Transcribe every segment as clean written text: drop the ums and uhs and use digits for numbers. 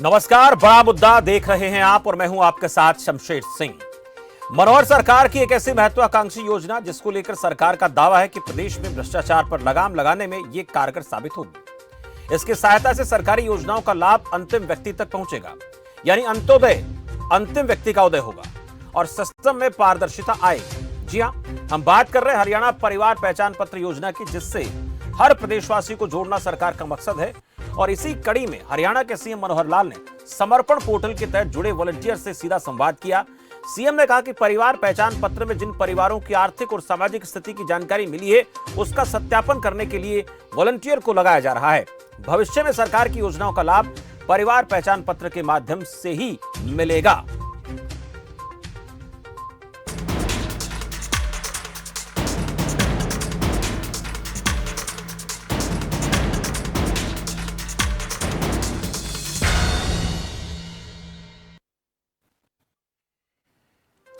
नमस्कार, बड़ा मुद्दा देख रहे हैं आप और मैं हूं आपके साथ शमशेर सिंह। मनोहर सरकार की एक ऐसी महत्वाकांक्षी योजना जिसको लेकर सरकार का दावा है कि प्रदेश में भ्रष्टाचार पर लगाम लगाने में यह कारगर साबित होगी। इसकी सहायता से सरकारी योजनाओं का लाभ अंतिम व्यक्ति तक पहुंचेगा, यानी अंत्योदय अंतिम व्यक्ति का उदय होगा और सिस्टम में पारदर्शिता आएगी। जी हां, हम बात कर रहे हैं हरियाणा परिवार पहचान पत्र योजना की, जिससे हर प्रदेशवासी को जोड़ना सरकार का मकसद है। और इसी कड़ी में हरियाणा के सीएम मनोहर लाल ने समर्पण पोर्टल के तहत जुड़े वॉलंटियर से सीधा संवाद किया। सीएम ने कहा कि परिवार पहचान पत्र में जिन परिवारों की आर्थिक और सामाजिक स्थिति की जानकारी मिली है, उसका सत्यापन करने के लिए वॉलंटियर को लगाया जा रहा है। भविष्य में सरकार की योजनाओं का लाभ परिवार पहचान पत्र के माध्यम से ही मिलेगा।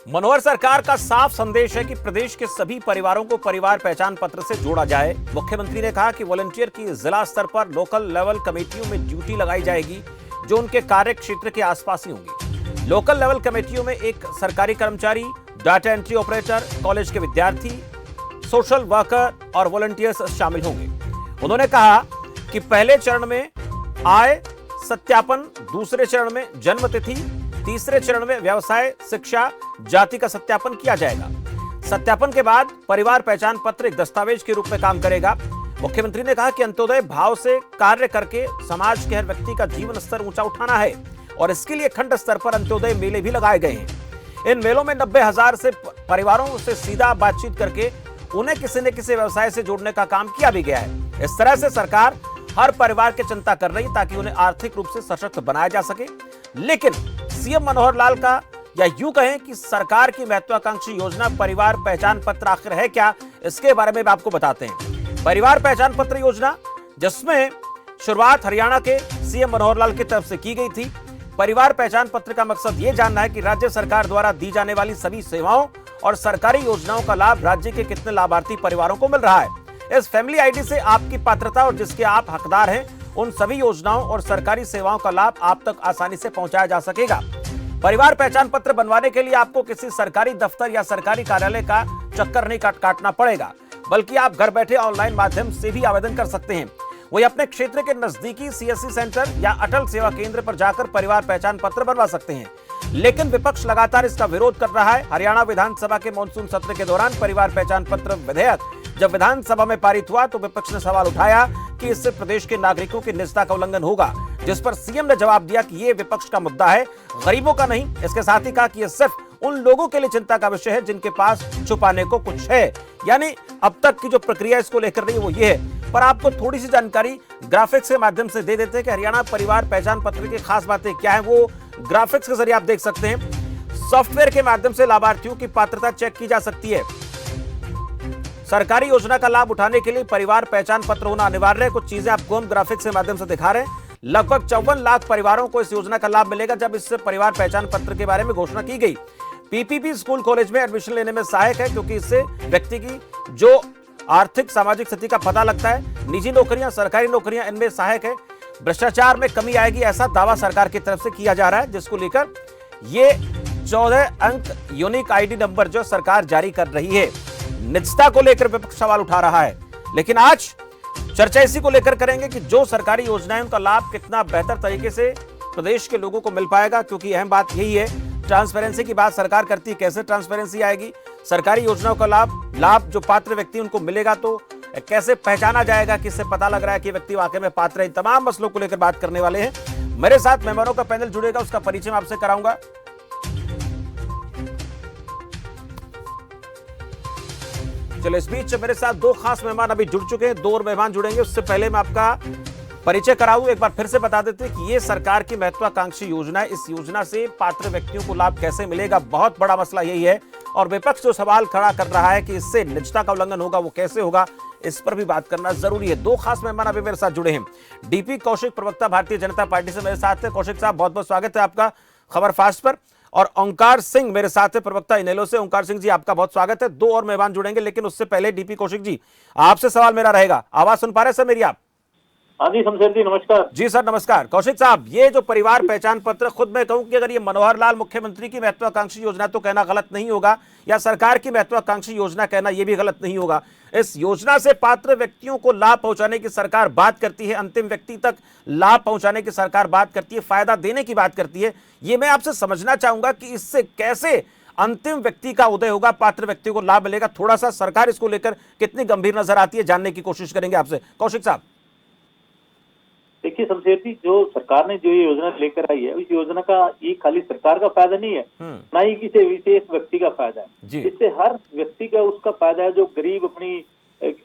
मनोहर सरकार का साफ संदेश है कि प्रदेश के सभी परिवारों को परिवार पहचान पत्र से जोड़ा जाए। मुख्यमंत्री ने कहा कि वॉलंटियर की जिला स्तर पर लोकल लेवल कमेटियों में ड्यूटी लगाई जाएगी, जो उनके कार्य क्षेत्र के आसपास ही होंगी। लोकल लेवल कमेटियों में एक सरकारी कर्मचारी, डाटा एंट्री ऑपरेटर, कॉलेज के विद्यार्थी, सोशल वर्कर और वॉलंटियर्स शामिल होंगे। उन्होंने कहा कि पहले चरण में आय सत्यापन, दूसरे चरण में जन्म तिथि, तीसरे चरण में व्यवसाय, शिक्षा, जाति का सत्यापन किया जाएगा। सत्यापन के बाद परिवार पहचान पत्र एक दस्तावेज के रूप में काम करेगा। मुख्यमंत्री ने कहा कि अंत्योदय भाव से कार्य करके समाज के हर व्यक्ति का जीवन स्तर ऊंचा उठाना है और इसके लिए खंड स्तर पर अंत्योदय मेले भी लगाए गए हैं। इन मेलों में 90,000 से परिवारों से सीधा बातचीत करके उन्हें किसी न किसी व्यवसाय से जोड़ने का काम किया भी गया है। इस तरह से सरकार हर परिवार की चिंता कर रही ताकि उन्हें आर्थिक रूप से सशक्त बनाया जा सके। लेकिन सीएम मनोहर लाल का, या यूं कहें कि सरकार की महत्वाकांक्षी योजना परिवार पहचान पत्र आखिर है क्या, इसके बारे में आपको बताते हैं। परिवार पहचान पत्र योजना, जिसमें शुरुआत हरियाणा के सीएम मनोहर लाल की तरफ से की गई थी। परिवार पहचान पत्र का मकसद यह जानना है कि राज्य सरकार द्वारा दी जाने वाली सभी सेवाओं और सरकारी योजनाओं का लाभ राज्य के कितने लाभार्थी परिवारों को मिल रहा है। इस फैमिली आईडी से आपकी पात्रता और जिसके आप हकदार हैं, उन सभी योजनाओं और सरकारी सेवाओं का लाभ आप तक आसानी से पहुंचाया जा सकेगा। परिवार पहचान पत्र बनवाने के लिए आपको किसी सरकारी दफ्तर या सरकारी कार्यालय का चक्कर नहीं काटना पड़ेगा, बल्कि आप घर बैठे ऑनलाइन माध्यम से भी आवेदन कर सकते हैं। वही अपने क्षेत्र के नजदीकी सीएससी सेंटर या अटल सेवा केंद्र पर जाकर परिवार पहचान पत्र बनवा सकते हैं। लेकिन विपक्ष लगातार इसका विरोध कर रहा है। हरियाणा विधानसभा के मॉनसून सत्र के दौरान परिवार पहचान पत्र विधेयक जब विधानसभा में पारित हुआ तो विपक्ष ने सवाल उठाया कि इससे प्रदेश के नागरिकों की निजता का उल्लंघन होगा, जिस पर सीएम ने जवाब दिया कि यह विपक्ष का मुद्दा है, गरीबों का नहीं। इसके साथ ही कहा कि यह सिर्फ उन लोगों के लिए चिंता का विषय है जिनके पास छुपाने को कुछ है। यानी अब तक की जो प्रक्रिया इसको लेकर रही है वो ये है। पर आपको थोड़ी सी जानकारी ग्राफिक्स के माध्यम से दे देते हैं कि हरियाणा परिवार पहचान पत्र की खास बातें क्या है। वो ग्राफिक्स के जरिए आप देख सकते हैं। सॉफ्टवेयर के माध्यम से लाभार्थियों की पात्रता चेक की जा सकती है। सरकारी योजना का लाभ उठाने के लिए परिवार पहचान पत्र होना अनिवार्य है। कुछ चीजें आपको हम ग्राफिक्स के माध्यम से दिखा रहे हैं। लगभग 54 लाख परिवारों को इस योजना का लाभ मिलेगा जब इस परिवार पहचान पत्र के बारे में घोषणा की गई। पीपीपी स्कूल कॉलेज में एडमिशन लेने में सहायक है, क्योंकि इससे व्यक्ति की जो आर्थिक सामाजिक स्थिति का पता लगता है। निजी नौकरियां, सरकारी नौकरियां, इनमें सहायक है। भ्रष्टाचार में कमी आएगी, ऐसा दावा सरकार की तरफ से किया जा रहा है, जिसको लेकर ये 14 अंक यूनिक आईडी नंबर जो सरकार जारी कर रही है। निजता को लेकर विपक्ष सवाल उठा रहा है, लेकिन आज चर्चा इसी को लेकर करेंगे कि जो सरकारी योजनाएं, उनका लाभ कितना बेहतर तरीके से प्रदेश के लोगों को मिल पाएगा। क्योंकि अहम बात यही है, ट्रांसपेरेंसी की बात सरकार करती है, कैसे ट्रांसपेरेंसी आएगी, सरकारी योजनाओं का लाभ जो पात्र व्यक्ति उनको मिलेगा तो कैसे पहचाना जाएगा, किससे पता लग रहा है कि व्यक्ति वाकई में पात्र है। तमाम मसलों को लेकर बात करने वाले हैं। मेरे साथ मेहमानों का पैनल जुड़ेगा, उसका परिचय मैं आपसे कराऊंगा। चलो, इस बीच मेरे साथ दो खास मेहमान अभी जुड़ चुके हैं, दो और मेहमान जुड़ेंगे। उससे पहले मैं आपका परिचय कराऊं, एक बार फिर से बता देते हैं कि ये सरकार की महत्वाकांक्षी योजना है। इस योजना से पात्र व्यक्तियों को लाभ कैसे मिलेगा, बहुत बड़ा मसला यही है। और विपक्ष जो सवाल खड़ा कर रहा है कि इससे निजता का उल्लंघन होगा, वो कैसे होगा, इस पर भी बात करना जरूरी है। दो खास मेहमान अभी मेरे साथ जुड़े हैं। डीपी कौशिक, प्रवक्ता भारतीय जनता पार्टी से मेरे साथ है। कौशिक साहब, बहुत बहुत स्वागत है आपका खबर फास्ट पर। और ओंकार सिंह मेरे साथ है, प्रवक्ता इनेलो से। ओंकार सिंह जी, आपका बहुत स्वागत है। दो और मेहमान जुड़ेंगे, लेकिन उससे पहले डीपी कौशिक जी, आपसे सवाल मेरा रहेगा। आवाज सुन पा रहे हैं सर मेरी आप? हाँ जी शमशेर जी, नमस्कार। जी सर नमस्कार। कौशिक साहब, ये जो परिवार पहचान पत्र, खुद मैं कहूं कि अगर ये मनोहर लाल मुख्यमंत्री की महत्वाकांक्षी योजना तो कहना गलत नहीं होगा, या सरकार की महत्वाकांक्षी योजना कहना ये भी गलत नहीं होगा। इस योजना से पात्र व्यक्तियों को लाभ पहुंचाने की सरकार बात करती है, अंतिम व्यक्ति तक लाभ पहुंचाने की सरकार बात करती है, फायदा देने की बात करती है। ये मैं आपसे समझना चाहूंगा कि इससे कैसे अंतिम व्यक्ति का उदय होगा, पात्र व्यक्ति को लाभ मिलेगा। थोड़ा सा सरकार इसको लेकर कितनी गंभीर नजर आती है, जानने की कोशिश करेंगे आपसे। कौशिक साहब देखिए शमशेर जी, जो सरकार ने जो ये योजना लेकर आई है, इस योजना का ये खाली सरकार का फायदा नहीं है, ना ही किसी विशेष व्यक्ति का फायदा है। इससे हर व्यक्ति का उसका फायदा है। जो गरीब अपनी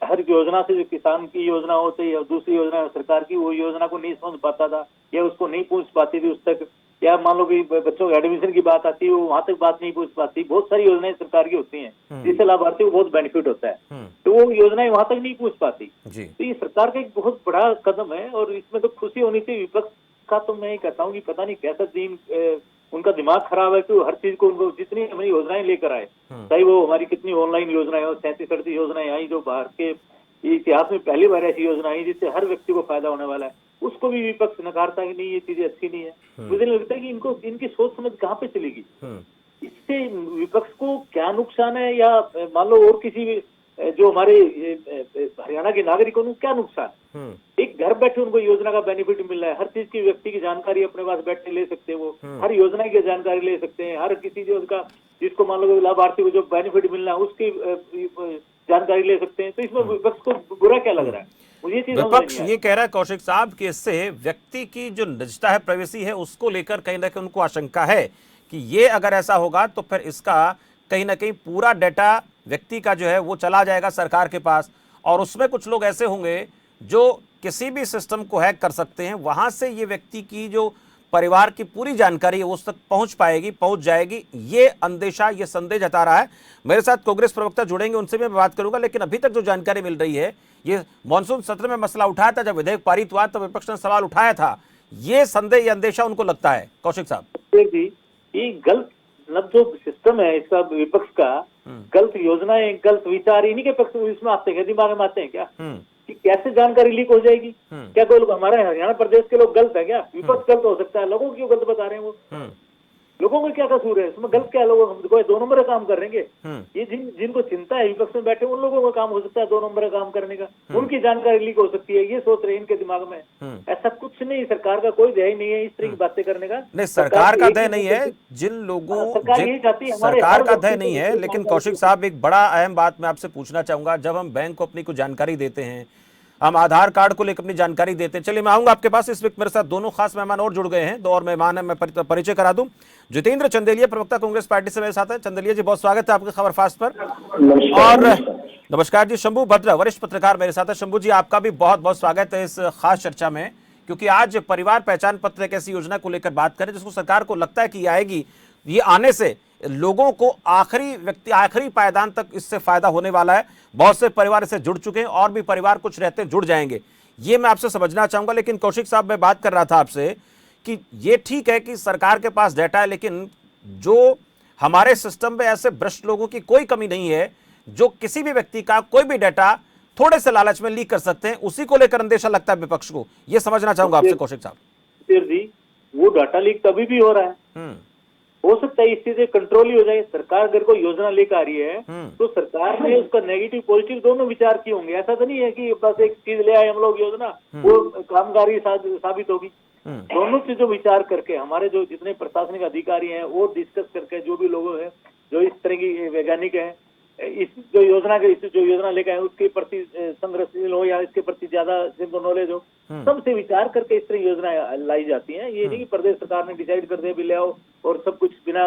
हर योजना से, जो किसान की योजना होती है या दूसरी योजना सरकार की, वो योजना को नहीं समझ पाता था या उसको नहीं पहुंच पाती थी उस तक, या मान लो कि बच्चों के एडमिशन की बात आती है, वो वहां तक बात नहीं पहुंच पाती। बहुत सारी योजनाएं सरकार की होती हैं जिससे लाभार्थी को बहुत बेनिफिट होता है, तो वो योजनाएं वहां तक नहीं पहुंच पाती। तो ये सरकार का एक बहुत बड़ा कदम है और इसमें तो खुशी होनी चाहिए। विपक्ष का तो मैं कहता हूँ कि पता नहीं कैसा दिन उनका दिमाग खराब है कि हर चीज को उनको जितनी हमारी योजनाएं लेकर आए, चाहे वो हमारी कितनी ऑनलाइन योजनाएं हो, 37-38 योजनाएं आई जो बाहर के इतिहास में पहली बार ऐसी योजना आई जिससे हर व्यक्ति को फायदा होने वाला है, उसको भी विपक्ष नकारता है कि नहीं ये चीजें अच्छी नहीं है। मुझे लगता है कि इनको इनकी सोच समझ कहाँ पे चलेगी, इससे विपक्ष को क्या नुकसान है, या मान लो और किसी भी जो हमारे हरियाणा के नागरिकों को क्या नुकसान। एक घर बैठे उनको योजना का बेनिफिट मिल रहा है, हर चीज की व्यक्ति की जानकारी अपने पास बैठे ले सकते हैं, वो हर योजना की जानकारी ले सकते हैं, हर किसी जो उसका जिसको मान लो लाभार्थी को जो बेनिफिट मिल रहा है उसकी जानकारी ले सकते हैं। तो इसमें विपक्ष को बुरा क्या लग रहा है? मुझे विपक्ष ये कह रहा है कौशिक साहब कि इससे व्यक्ति की जो निजता है, प्राइवेसी है, उसको लेकर कहीं ना कहीं उनको आशंका है कि ये अगर ऐसा होगा तो फिर इसका कहीं ना कहीं पूरा डेटा व्यक्ति का जो है वो चला जाएगा सरकार के पास, और उसमें कुछ लोग ऐसे होंगे जो किसी भी सिस्टम को हैक कर सकते हैं, वहां से ये व्यक्ति की जो परिवार की पूरी जानकारी है उस तक पहुंच जाएगी। ये अंदेशा, ये संदेह जता रहा है। मेरे साथ कांग्रेस प्रवक्ता जुड़ेंगे, उनसे भी मैं बात करूंगा, लेकिन अभी तक जो जानकारी मिल रही है, ये मॉनसून सत्र में मसला उठाया था, जब विधेयक पारित हुआ तो विपक्ष ने सवाल उठाया था, ये संदेह, ये अंदेशा उनको लगता है। कौशिक साहब ये गलत जो सिस्टम है इसका, विपक्ष का गलत योजनाएं, गलत विचार इन्हीं के पक्ष में इसमें आते हैं, दिमाग में आते हैं क्या कि कैसे जानकारी लीक हो जाएगी। क्या कोई लोग हमारे हरियाणा प्रदेश के लोग गलत है क्या? विपक्ष गलत हो सकता है, लोगों को क्यों गलत बता रहे हैं? वो लोगों को क्या कसूर है इसमें? गलत क्या है? लोगों को 2 नंबर का काम कर रहे हैं। ये जिनको चिंता है विपक्ष में बैठे, उन लोगों का काम हो सकता है 2 नंबर का काम करने का, उनकी जानकारी लीक हो सकती है, ये सोच रहे हैं इनके दिमाग में। ऐसा कुछ नहीं, सरकार का कोई ध्येय नहीं है इस तरह की बातें करने का। नहीं, सरकार का ध्येय नहीं है, जिन लोगों सरकार का ध्येय नहीं है। लेकिन कौशिक साहब, एक बड़ा अहम बात मैं आपसे पूछना चाहूंगा, जब हम बैंक को अपनी कुछ जानकारी देते हैं, हम आधार कार्ड को लेकर अपनी जानकारी देते हैं। चलिए मैं आऊंगा आपके पास। इस वक्त मेरे साथ दोनों खास मेहमान और जुड़ गए हैं, 2 और मेहमान हैं, मैं परिचय करा दूं। जितेंद्र चंदेलिया, प्रवक्ता कांग्रेस पार्टी से मेरे साथ है। चंदेलिया जी, बहुत स्वागत है आपके खबर फास्ट पर। और नमस्कार जी, शंभू भद्र, वरिष्ठ पत्रकार मेरे साथ है। शंभू जी, आपका भी बहुत बहुत स्वागत है इस खास चर्चा में, क्योंकि आज परिवार पहचान पत्र एक ऐसी योजना को लेकर बात करें जिसको सरकार को लगता है कि आएगी, ये आने से लोगों को आखिरी पायदान तक इससे फायदा होने वाला है। बहुत से परिवार इससे जुड़ चुके हैं और भी परिवार कुछ रहते हैं जुड़ जाएंगे। ये मैं आपसे समझना चाहूंगा। लेकिन कौशिक साहब, मैं बात कर रहा था आपसे कि ये ठीक है कि सरकार के पास डेटा है, लेकिन जो हमारे सिस्टम में ऐसे भ्रष्ट लोगों की कोई कमी नहीं है जो किसी भी व्यक्ति का कोई भी डेटा थोड़े से लालच में लीक कर सकते हैं, उसी को लेकर अंदेशा लगता है विपक्ष को। ये समझना चाहूंगा आपसे कौशिक साहब। वो डाटा लीक तभी भी हो रहा है, हो सकता है इस चीज कंट्रोल ही हो जाए। सरकार अगर कोई योजना लेकर आ रही है तो सरकार ने उसका नेगेटिव पॉजिटिव दोनों विचार किए होंगे। ऐसा तो नहीं है कि बस एक चीज ले आए हम लोग योजना, वो कामगारी साबित होगी। दोनों चीजों विचार करके हमारे जो जितने प्रशासनिक अधिकारी हैं वो डिस्कस करके, जो भी लोग हैं जो इस तरह की वैज्ञानिक हैं, इस जो योजना लेकर आए उसके प्रति संग्रहशील हो या इसके प्रति ज्यादा जिनको नॉलेज हो, सबसे विचार करके इस तरह योजना लाई जाती हैं। ये नहीं कि प्रदेश सरकार ने डिसाइड कर दिया भी ले आओ और सब कुछ बिना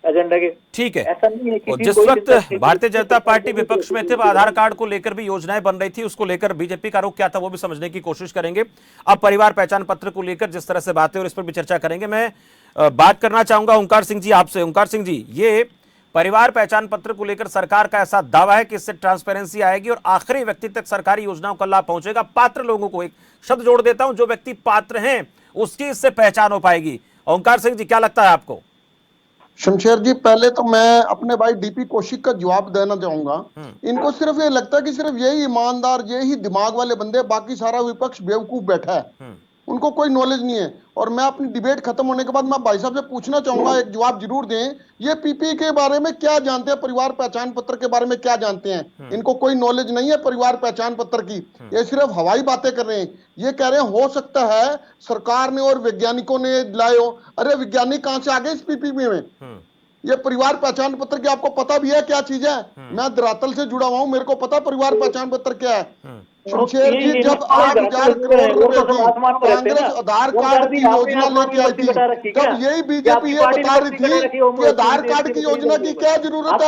एजेंडा के। ठीक है, ऐसा नहीं है कि जिस वक्त भारतीय जनता पार्टी विपक्ष में थे, आधार कार्ड को लेकर भी योजनाएं बन रही थी, उसको लेकर बीजेपी का रुख क्या था वो भी समझने की कोशिश करेंगे। अब परिवार पहचान पत्र को लेकर जिस तरह से बातें और इस पर भी चर्चा करेंगे। मैं बात करना चाहूंगा ओंकार सिंह जी आपसे। ओंकार सिंह जी, ये परिवार पहचान पत्र को लेकर सरकार का ऐसा दावा है कि इससे ट्रांसपेरेंसी आएगी और आखिरी व्यक्ति तक सरकारी योजनाओं का लाभ पहुंचेगा। पात्र लोगों को, एक शब्द जोड़ देता हूं, जो व्यक्ति पात्र हैं उसकी इससे पहचान हो पाएगी। ओंकार सिंह जी, क्या लगता है आपको? शमशेर जी, पहले तो मैं अपने भाई डीपी कौशिक का जवाब देना चाहूंगा। इनको सिर्फ ये लगता है कि सिर्फ यही ईमानदार, यही दिमाग वाले बंदे, बाकी सारा विपक्ष बेवकूफ बैठा है, उनको कोई नॉलेज नहीं है। और मैं अपनी डिबेट खत्म होने के बाद मैं भाई साहब से पूछना चाहूंगा, एक जवाब जरूर दें, ये पीपी के बारे में क्या जानते हैं, परिवार पहचान पत्र के बारे में क्या जानते हैं? इनको कोई नॉलेज नहीं है परिवार पहचान पत्र की, ये सिर्फ हवाई बातें कर रहे हैं। ये कह रहे हैं हो सकता है सरकार ने और वैज्ञानिकों ने लाए हो। अरे वैज्ञानिक कहां से आ गए इस पीपी में? ये परिवार पहचान पत्र की आपको पता भी है क्या चीज है? मैं धरातल से जुड़ा हुआ हूं, मेरे को पता परिवार पहचान पत्र क्या है। शमशेर जी, जब 8,000 करोड़ रुपए की कांग्रेस आधार कार्ड की योजना लेके आई थी, तब यही बीजेपी ये बता रही थी कि आधार कार्ड की योजना की क्या जरूरत है।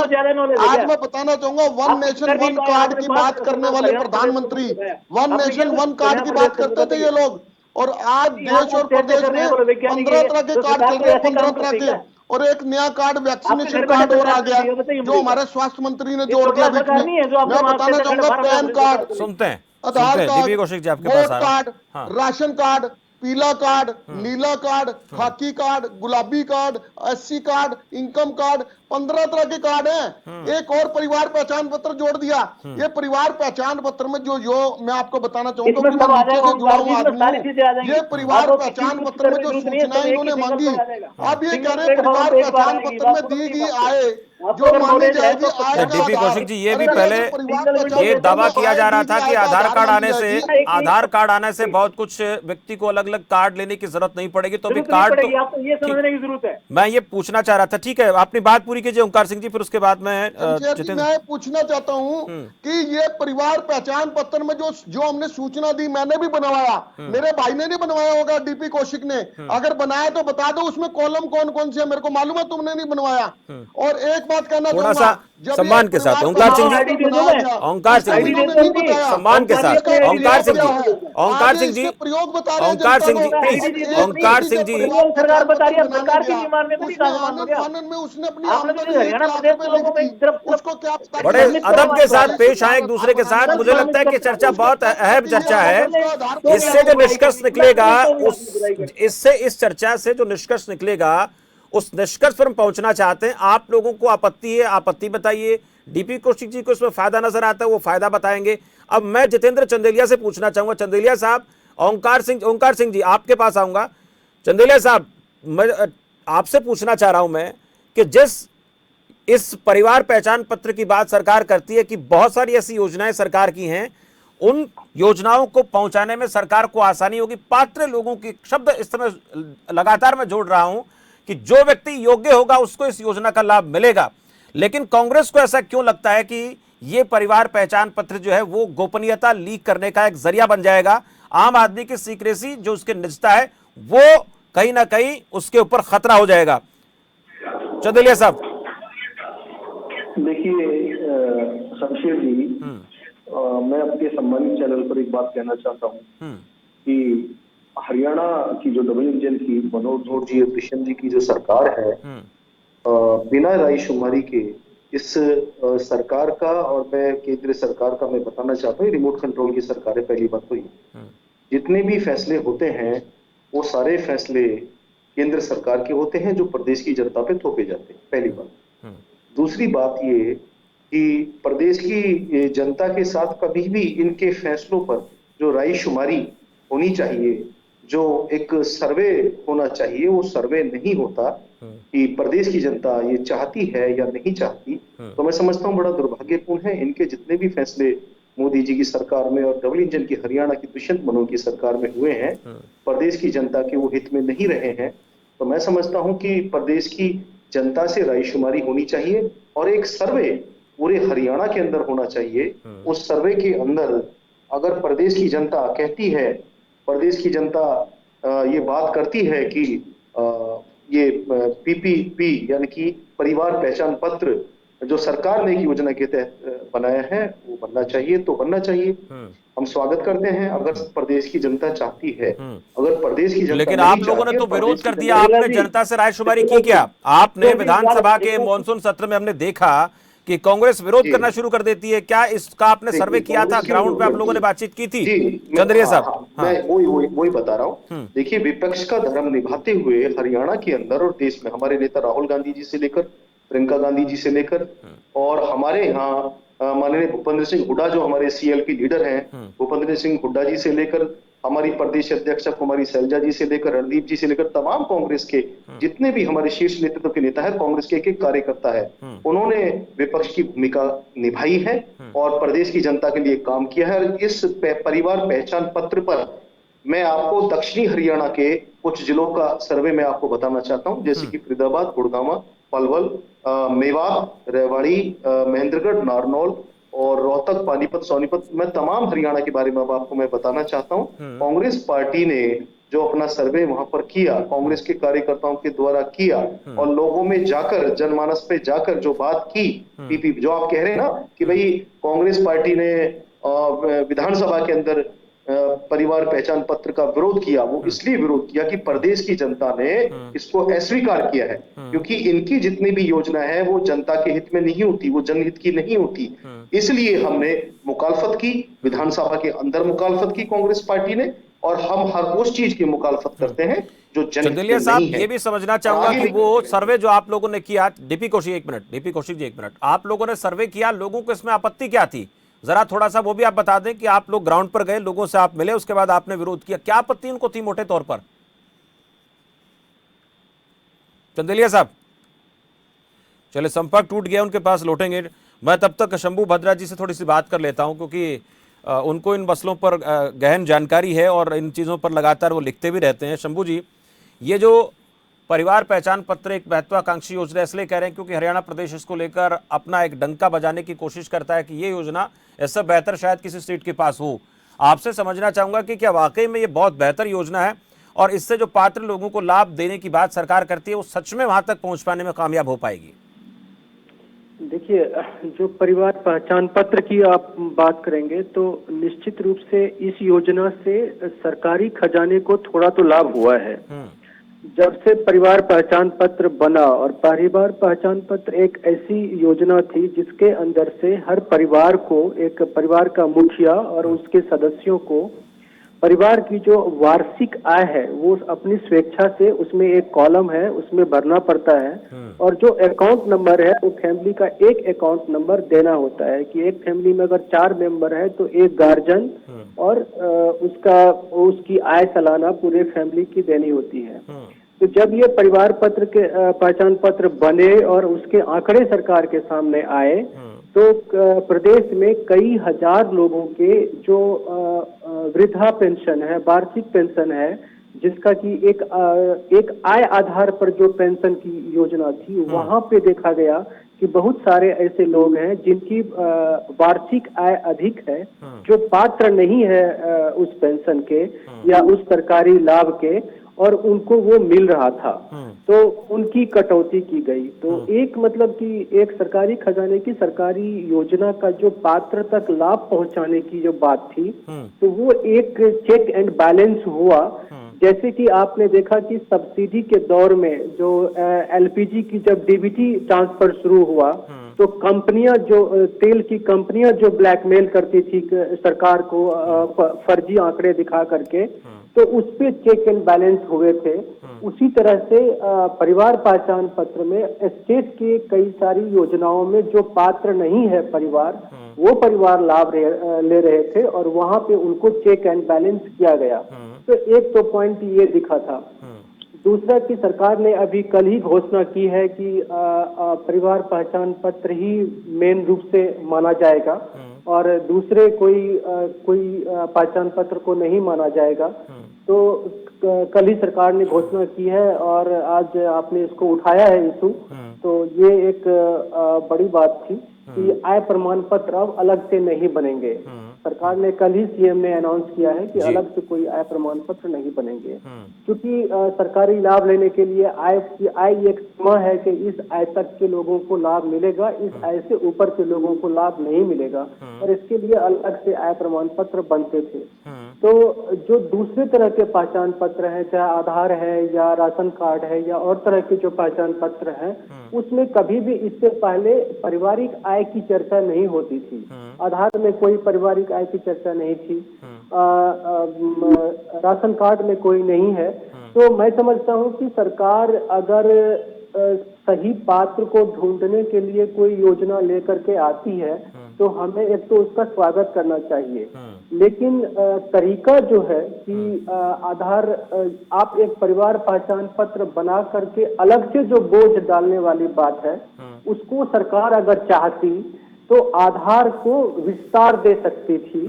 आज मैं बताना चाहूंगा, वन नेशन वन कार्ड की बात करने वाले प्रधानमंत्री, वन नेशन वन कार्ड की बात करते थे ये लोग, और आज देश और प्रदेश में 15 तरह के कार्ड चल रहे हैं, 15 तरह के। और एक नया कार्ड, वैक्सीनेशन कार्ड और आ गया, जो हमारे स्वास्थ्य मंत्री ने जोड़ दिया बीच में। मैं बताना चाहूंगा, पैन कार्ड, सुनते हैं, आधार कार्ड, कौशिक जी आपके पास वोट कार्ड, राशन कार्ड, पीला कार्ड, नीला कार्ड, खाकी कार्ड, गुलाबी card, SC card, income card, 15 तरह के कार्ड हैं। एक और परिवार पहचान पत्र जोड़ दिया। ये परिवार पहचान पत्र में जो मैं आपको बताना चाहूंगा कि मैं नीचे से जुड़ा हुआ आदमी हूं, ये परिवार पहचान पत्र में जो सूचनाएं इन्होंने मांगी, अब ये कह रहे हैं परिवार पहचान पत्र में दी गई आय जो मानी जाएगी आय का डीपी कौशिक जी, ये भी पहले ये दावा किया जा रहा था कि आधार कार्ड आने से बहुत कुछ व्यक्ति को अलग अलग कार्ड लेने की जरूरत नहीं पड़ेगी, तो भी कार्ड तो ये समझने की जरूरत है। मैं ये पूछना चाह रहा था। ठीक है, अपनी बात पूरी कीजिए ओंकार सिंह जी, फिर उसके बाद मैं मैं पूछना चाहता हूं कि ये परिवार पहचान पत्र में जो हमने सूचना दी, मैंने भी बनवाया, मेरे भाई ने नहीं बनवाया होगा, डीपी कौशिक ने। अगर बनाया तो बता दो उसमें कॉलम कौन कौन से है, मेरे को मालूम है तुमने नहीं बनवाया। और एक बात कहना थोड़ा सा सम्मान के साथ ओंकार सिंह जी, ओंकार सिंह जी सम्मान के साथ, ओंकार सिंह जी, ओंकार सिंह जी, ओंकार सिंह जी प्लीज, ओंकार सिंह जी, सरकार बता रही है, सरकार की बीमार में नहीं उसने अपनी उसको क्या बड़े अदब के साथ पेश आए एक दूसरे के साथ। मुझे लगता है कि चर्चा बहुत अहम चर्चा है। इससे जो निष्कर्ष निकलेगा, इससे इस चर्चा से जो निष्कर्ष निकलेगा उस निष्कर्ष पर हम पहुंचना चाहते हैं। आप लोगों को आपत्ति है, आपत्ति बताइए। डीपी कौशिक जी को इसमें फायदा नजर आता है, वो फायदा बताएंगे। अब मैं जितेंद्र चंदेलिया से पूछना चाहूंगा। चंदेलिया साहब, ओंकार सिंह जी आपके पास आऊंगा। चंदेलिया साहब, मैं आपसे पूछना चाह रहा हूं मैं कि जिस इस परिवार पहचान पत्र की बात सरकार करती है कि बहुत सारी ऐसी योजनाएं सरकार की हैं, उन योजनाओं को पहुंचाने में सरकार को आसानी होगी। पात्र लोगों की शब्द इस समय लगातार मैं जोड़ रहा हूं कि जो व्यक्ति योग्य होगा उसको इस योजना का लाभ मिलेगा। लेकिन कांग्रेस को ऐसा क्यों लगता है कि ये परिवार पहचान पत्र जो है वो गोपनीयता लीक करने का एक जरिया बन जाएगा? आम आदमी की सीक्रेसी, जो उसकी निजता है, वो कहीं ना कहीं उसके ऊपर खतरा हो जाएगा। चंदेलिया साहब, देखिए शमशेर जी, मैं अपने सम्मानित चैनल पर एक बात कहना चाहता हूँ कि हरियाणा की जो डबल इंजन की मनोहर जी और दुष्यंत जी की जो सरकार है, बिना रायशुमारी के इस सरकार का, और मैं केंद्र सरकार का मैं बताना चाहता हूँ, रिमोट कंट्रोल की सरकार है। पहली बात तो ये, जितने भी फैसले होते हैं वो सारे फैसले केंद्र सरकार के होते हैं जो प्रदेश की जनता पे थोपे जाते हैं, पहली बात। दूसरी बात ये कि प्रदेश की जनता के साथ कभी भी इनके फैसलों पर जो रायशुमारी होनी चाहिए, जो एक सर्वे होना चाहिए, वो सर्वे नहीं होता कि प्रदेश की जनता ये चाहती है या नहीं चाहती। तो मैं समझता हूँ बड़ा दुर्भाग्यपूर्ण है। इनके जितने भी फैसले मोदी जी की सरकार में और डबल इंजन की हरियाणा की दुष्यंत मनोहर की सरकार में हुए हैं, प्रदेश की जनता के वो हित में नहीं रहे हैं। तो मैं समझता हूँ कि प्रदेश की जनता से रायशुमारी होनी चाहिए और एक सर्वे पूरे हरियाणा के अंदर होना चाहिए। उस सर्वे के अंदर अगर प्रदेश की जनता कहती है, प्रदेश की जनता ये बात करती है कि ये पीपीपी यानी कि परिवार पहचान पत्र जो सरकार ने एक योजना के तहत बनाया है वो बनना चाहिए, तो बनना चाहिए। हम स्वागत करते हैं अगर प्रदेश की जनता चाहती है। अगर प्रदेश की जनता, लेकिन आप लोगों ने तो विरोध कर दिया। आपने जनता से रायशुमारी की क्या? आपने विधानसभा के मॉनसून सत्र में हमने देखा कि कांग्रेस विरोध करना शुरू कर देती है? क्या इसका आपने सर्वे किया था? ग्राउंड पे आप लोगों ने बातचीत की थी? चंद्रिया साहब, मैं वही बता रहा हूँ। देखिए, विपक्ष का धर्म निभाते हुए हरियाणा के अंदर और देश में हमारे नेता राहुल गांधी जी से लेकर प्रियंका गांधी जी से लेकर और हमारे यहाँ माननीय भूपेंद्र सिंह हुड्डा जो हमारे सीएलपी लीडर हैं, भूपेंद्र सिंह हुड्डा जी से लेकर हमारी प्रदेश अध्यक्ष कुमारी शैलजा जी से लेकर रणदीप जी से लेकर तमाम कांग्रेस के जितने भी हमारे शीर्ष नेतृत्व के नेता है, कांग्रेस के एक कार्यकर्ता है, उन्होंने विपक्ष की भूमिका निभाई है और प्रदेश की जनता के लिए काम किया है। और इस परिवार पहचान पत्र पर मैं आपको दक्षिणी हरियाणा के कुछ जिलों का सर्वे मैं आपको बताना चाहता हूं, जैसे कि फरीदाबाद, गुड़गांव, पलवल, मेवात, रेवाड़ी, महेंद्रगढ़, नारनौल और रोहतक, पानीपत, सोनीपत, मैं तमाम हरियाणा के बारे में अब आपको मैं बताना चाहता हूं। कांग्रेस पार्टी ने जो अपना सर्वे वहां पर किया, कांग्रेस के कार्यकर्ताओं के द्वारा किया और लोगों में जाकर, जनमानस पे जाकर जो बात की, पीपी जो आप कह रहे हैं ना कि भाई कांग्रेस पार्टी ने विधानसभा के अंदर परिवार पहचान पत्र का विरोध किया, वो इसलिए विरोध किया कि प्रदेश की जनता ने इसको अस्वीकार किया है, क्योंकि इनकी जितनी भी योजना है वो जनता के हित में नहीं होती, वो जनहित की नहीं होती। इसलिए हमने मुखालफत की, विधानसभा के अंदर मुखालफत की कांग्रेस पार्टी ने, और हम हर उस चीज की मुखालफत करते हैं जो जनहित में साहब, नहीं है। ये भी समझना चाहूंगा कि वो सर्वे जो आप लोगों ने किया, डीपी कौशिक जी एक मिनट, आप लोगों ने सर्वे किया, लोगों को इसमें आपत्ति क्या थी? जरा थोड़ा सा वो भी आप बता दें कि आप लोग ग्राउंड पर गए, लोगों से आप मिले, उसके बाद आपने विरोध किया, क्या आपत्ति उनको थी मोटे तौर पर? चंदेलिया साहब, चले संपर्क टूट गया, उनके पास लौटेंगे। मैं तब तक शंभू भद्रा जी से थोड़ी सी बात कर लेता हूं, क्योंकि उनको इन मसलों पर गहन जानकारी है और इन चीज़ों पर लगातार वो लिखते भी रहते हैं। शंभू जी, ये जो परिवार पहचान पत्र एक महत्वाकांक्षी योजना इसलिए कह रहे हैं क्योंकि हरियाणा प्रदेश इसको लेकर अपना एक डंका बजाने की कोशिश करता है कि ये योजना इससे बेहतर शायद किसी स्टेट के पास हो। आपसे समझना चाहूंगा कि क्या वाकई में ये बहुत बेहतर योजना है और इससे जो पात्र लोगों को लाभ देने की बात सरकार करती है वो सच में वहां तक पहुंच पाने में कामयाब हो पाएगी? देखिए, जो परिवार पहचान पत्र की आप बात करेंगे तो निश्चित रूप से इस योजना से सरकारी खजाने को थोड़ा तो लाभ हुआ है। जब से परिवार पहचान पत्र बना, और परिवार पहचान पत्र एक ऐसी योजना थी जिसके अंदर से हर परिवार को, एक परिवार का मुखिया और उसके सदस्यों को परिवार की जो वार्षिक आय है वो अपनी स्वेच्छा से, उसमें एक कॉलम है उसमें भरना पड़ता है, और जो अकाउंट नंबर है वो फैमिली का एक अकाउंट नंबर देना होता है कि एक फैमिली में अगर 4 मेंबर है तो एक गार्जियन और उसकी आय सालाना पूरे फैमिली की देनी होती है। तो जब ये परिवार पत्र के पहचान पत्र बने और उसके आंकड़े सरकार के सामने आए तो प्रदेश में कई हजार लोगों के जो वृद्धा पेंशन है, वार्षिक पेंशन है, जिसका कि एक आय आधार पर जो पेंशन की योजना थी, वहां पे देखा गया कि बहुत सारे ऐसे लोग हैं जिनकी वार्षिक आय अधिक है, जो पात्र नहीं है उस पेंशन के या उस सरकारी लाभ के, और उनको वो मिल रहा था, तो उनकी कटौती की गई। तो एक मतलब कि एक सरकारी खजाने की सरकारी योजना का जो पात्र तक लाभ पहुंचाने की जो बात थी, तो वो एक चेक एंड बैलेंस हुआ। जैसे कि आपने देखा कि सब्सिडी के दौर में जो एलपीजी की जब डीबीटी ट्रांसफर शुरू हुआ तो कंपनियां, जो तेल की कंपनियां जो ब्लैकमेल करती थी सरकार को फर्जी आंकड़े दिखा करके, तो उस पे चेक एंड बैलेंस हुए थे। उसी तरह से परिवार पहचान पत्र में स्टेट के कई सारी योजनाओं में जो पात्र नहीं है परिवार, वो परिवार लाभ ले रहे थे और वहां पे उनको चेक एंड बैलेंस किया गया। तो एक तो पॉइंट ये दिखा था। दूसरा कि सरकार ने अभी कल ही घोषणा की है कि परिवार पहचान पत्र ही मेन रूप से माना जाएगा और दूसरे कोई पहचान पत्र को नहीं माना जाएगा। तो कल ही सरकार ने घोषणा की है और आज आपने इसको उठाया है इशू, तो ये एक बड़ी बात थी कि आय प्रमाण पत्र अब अलग से नहीं बनेंगे। सरकार ने कल ही सीएम ने अनाउंस किया है कि अलग से कोई आय प्रमाण पत्र नहीं बनेंगे, क्योंकि सरकारी लाभ लेने के लिए आय एक सीमा है कि इस आय तक के लोगों को लाभ मिलेगा, इस आय से ऊपर के लोगों को लाभ नहीं मिलेगा, और इसके लिए अलग से आय प्रमाण पत्र बनते थे। तो जो दूसरे तरह के पहचान पत्र हैं, चाहे आधार है या राशन कार्ड है या और तरह के जो पहचान पत्र हैं, उसमें कभी भी इससे पहले पारिवारिक आय की चर्चा नहीं होती थी। आधार में कोई पारिवारिक आय की चर्चा नहीं थी, राशन कार्ड में कोई नहीं है। तो मैं समझता हूँ कि सरकार अगर सही पात्र को ढूंढने के लिए कोई योजना लेकर के आती है तो हमें एक तो उसका स्वागत करना चाहिए, लेकिन तरीका जो है कि आधार आप एक परिवार पहचान पत्र बना करके अलग से जो बोझ डालने वाली बात है, उसको सरकार अगर चाहती तो आधार को विस्तार दे सकती थी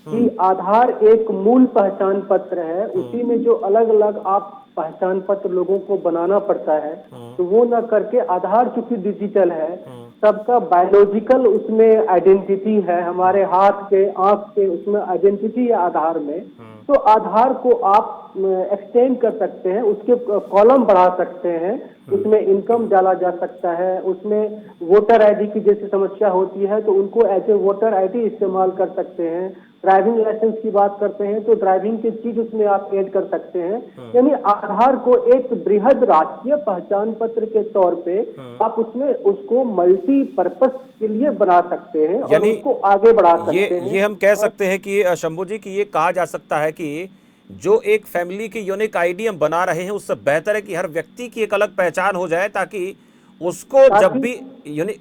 कि आधार एक मूल पहचान पत्र है, उसी में जो अलग अलग आप पहचान पत्र लोगों को बनाना पड़ता है, तो वो न करके आधार चूंकि डिजिटल है, सबका बायोलॉजिकल उसमें आइडेंटिटी है, हमारे हाथ के आंख के उसमें आइडेंटिटी है आधार में, तो आधार को आप एक्सटेंड कर सकते हैं, उसके कॉलम बढ़ा सकते हैं, उसमें इनकम डाला जा सकता है, उसमें वोटर आईडी की जैसे समस्या होती है तो उनको एज ए वोटर आईडी इस्तेमाल कर सकते हैं। ड्राइविंग लाइसेंस की बात करते हैं तो ड्राइविंग की चीज उसमें आप ऐड कर सकते हैं। यानी आधार को एक बृहद राष्ट्रीय पहचान पत्र के तौर पे आप उसमें उसको मल्टीपर्पस के लिए बना सकते हैं और उसको आगे बढ़ा सकते हैं। ये हम कह सकते हैं कि शंभू जी की ये कहा जा सकता है कि जो एक फैमिली की यूनिक आईडी हम बना रहे हैं उससे बेहतर है कि हर व्यक्ति की एक अलग पहचान हो जाए ताकि उसको जब भी यूनिक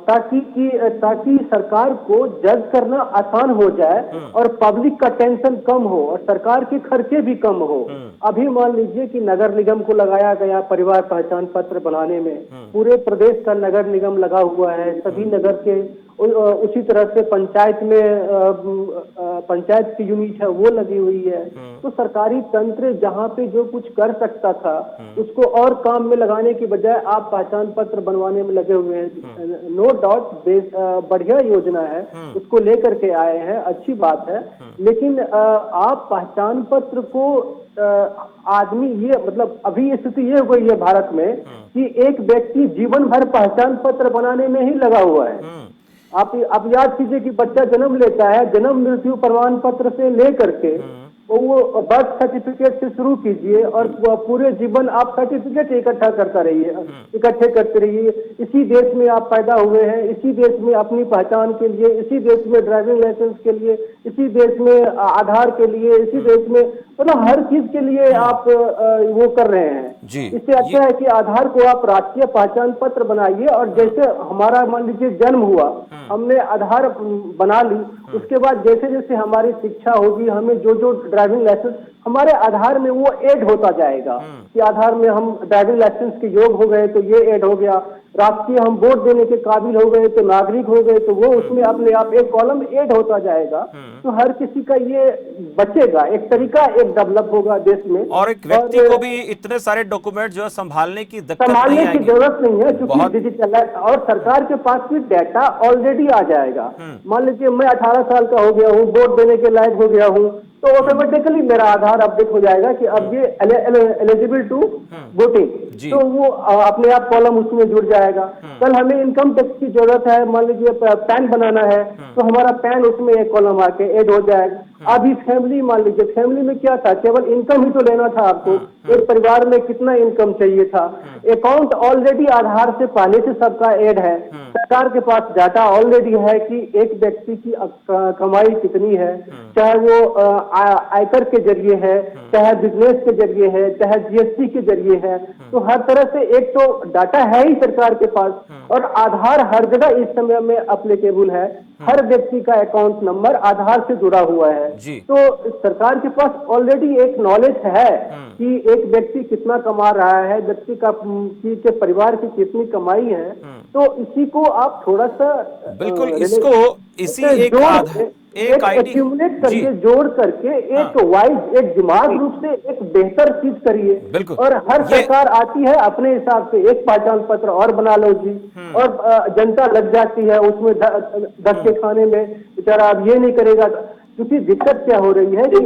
ताकि सरकार को जज करना आसान हो जाए और पब्लिक का टेंशन कम हो और सरकार के खर्चे भी कम हो। अभी मान लीजिए कि नगर निगम को लगाया गया परिवार पहचान पत्र बनाने में, पूरे प्रदेश का नगर निगम लगा हुआ है, सभी नगर के उसी तरह से पंचायत में पंचायत की यूनिट है वो लगी हुई है। तो सरकारी तंत्र जहाँ पे जो कुछ कर सकता था उसको और काम में लगाने की बजाय आप पहचान पत्र बनवाने में लगे हुए हैं। नो डाउट बढ़िया योजना है, उसको लेकर के आए हैं, अच्छी बात है, लेकिन आप पहचान पत्र को आदमी ये मतलब अभी स्थिति ये हो गई है भारत में कि एक व्यक्ति जीवन भर पहचान पत्र बनाने में ही लगा हुआ है। आप याद कीजिए कि बच्चा जन्म लेता है, जन्म मृत्यु प्रमाण पत्र से लेकर के वो बर्थ सर्टिफिकेट से शुरू कीजिए और पूरे जीवन आप सर्टिफिकेट इकट्ठे करते रहिए। इसी देश में आप पैदा हुए हैं, इसी देश में अपनी पहचान के लिए, इसी देश में ड्राइविंग लाइसेंस के लिए, इसी देश में आधार के लिए, इसी देश में मतलब हर चीज के लिए आप वो कर रहे हैं। इससे अच्छा है कि आधार को आप राष्ट्रीय पहचान पत्र बनाइए और जैसे हमारा मान लीजिए जन्म हुआ, हमने आधार बना ली, उसके बाद जैसे जैसे हमारी शिक्षा होगी, हमें जो जो ड्राइविंग लाइसेंस हमारे आधार में वो ऐड होता जाएगा कि आधार में हम ड्राइविंग लाइसेंस के योग हो गए तो ये ऐड हो गया, राष्ट्रीय हम वोट देने के काबिल हो गए तो नागरिक हो गए तो वो उसमें अपने आप एक कॉलम ऐड होता जाएगा। तो हर किसी का ये बचेगा, एक तरीका एक डेवलप होगा देश में और एक व्यक्ति को भी इतने सारे डॉक्यूमेंट जो है संभालने की जरूरत नहीं है क्योंकि डिजिटल है और सरकार के पास भी डाटा ऑलरेडी आ जाएगा। मान लीजिए मैं 18 साल का हो गया हूँ, वोट देने के लायक हो गया हूँ, तो ऑटोमेटिकली मेरा आधार अपडेट हो जाएगा कि अब ये एलिजिबल टू वोटिंग, तो वो अपने आप कॉलम उसमें जुड़ जाएगा। कल हमें इनकम टैक्स की जरूरत है, मान लीजिए पैन बनाना है, तो हमारा पैन उसमें एक कॉलम आके ऐड हो जाएगा। अभी फैमिली मान लीजिए, फैमिली में क्या था, केवल इनकम ही तो लेना था आपको, एक परिवार में कितना इनकम चाहिए था, अकाउंट ऑलरेडी आधार से पहले से सबका ऐड है, सरकार के पास डाटा ऑलरेडी है कि एक व्यक्ति की कमाई कितनी है, चाहे वो आयकर के जरिए है, चाहे बिजनेस के जरिए है, चाहे जीएसटी के जरिए है, तो हर तरह से एक तो डाटा है ही सरकार के पास और आधार हर जगह इस समय में एप्लीकेबल है। हर व्यक्ति का अकाउंट नंबर आधार से जुड़ा हुआ है, तो सरकार के पास ऑलरेडी एक नॉलेज है कि एक व्यक्ति कितना कमा रहा है, व्यक्ति का के परिवार की कितनी कमाई है। तो इसी को आप थोड़ा सा बिल्कुल इसको इसी एक आईडी एक्यूमुलेट करके जोड़ करके एक वाइज एक दिमाग रूप से एक बेहतर चीज करिए और हर सरकार आती है अपने हिसाब से एक पहचान पत्र और बना लो जी, और जनता लग जाती है उसमें धक्के खाने में, बेचारा अब ये नहीं करेगा। क्योंकि दिक्कत क्या हो रही है कि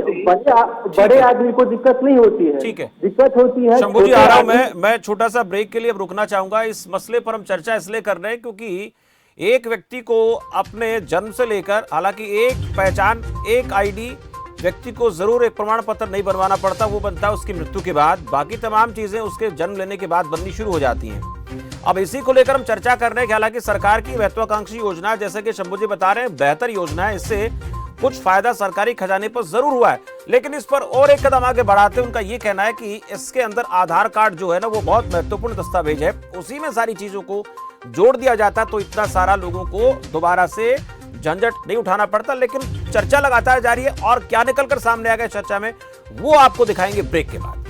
बड़े आदमी को दिक्कत नहीं होती है, दिक्कत होती है। शंभू जी आ रहा हूं मैं छोटा सा ब्रेक के लिए अब रुकना चाहूंगा। इस मसले पर हम चर्चा इसलिए कर रहे हैं क्योंकि एक व्यक्ति को अपने जन्म से लेकर, हालांकि एक पहचान एक आईडी व्यक्ति को जरूर एक प्रमाण पत्र नहीं बनवाना पड़ता, वो बनता है उसकी मृत्यु के बाद। बाकी तमाम चीजें उसके जन्म लेने के बाद बननी शुरू हो जाती हैं। अब इसी को लेकर हम चर्चा कर रहे हैं कि हालांकि सरकार की महत्वाकांक्षी योजना, जैसे कि शंभू जी बता रहे हैं, बेहतर योजना है, इससे कुछ फायदा सरकारी खजाने पर जरूर हुआ है, लेकिन इस पर और एक कदम आगे बढ़ाते उनका ये कहना है कि इसके अंदर आधार कार्ड जो है ना, वो बहुत महत्वपूर्ण दस्तावेज है, उसी में सारी चीजों को जोड़ दिया जाता तो इतना सारा लोगों को दोबारा से झंझट नहीं उठाना पड़ता। लेकिन चर्चा लगातार जारी है और क्या निकलकर सामने आ गया चर्चा में, वो आपको दिखाएंगे ब्रेक के बाद।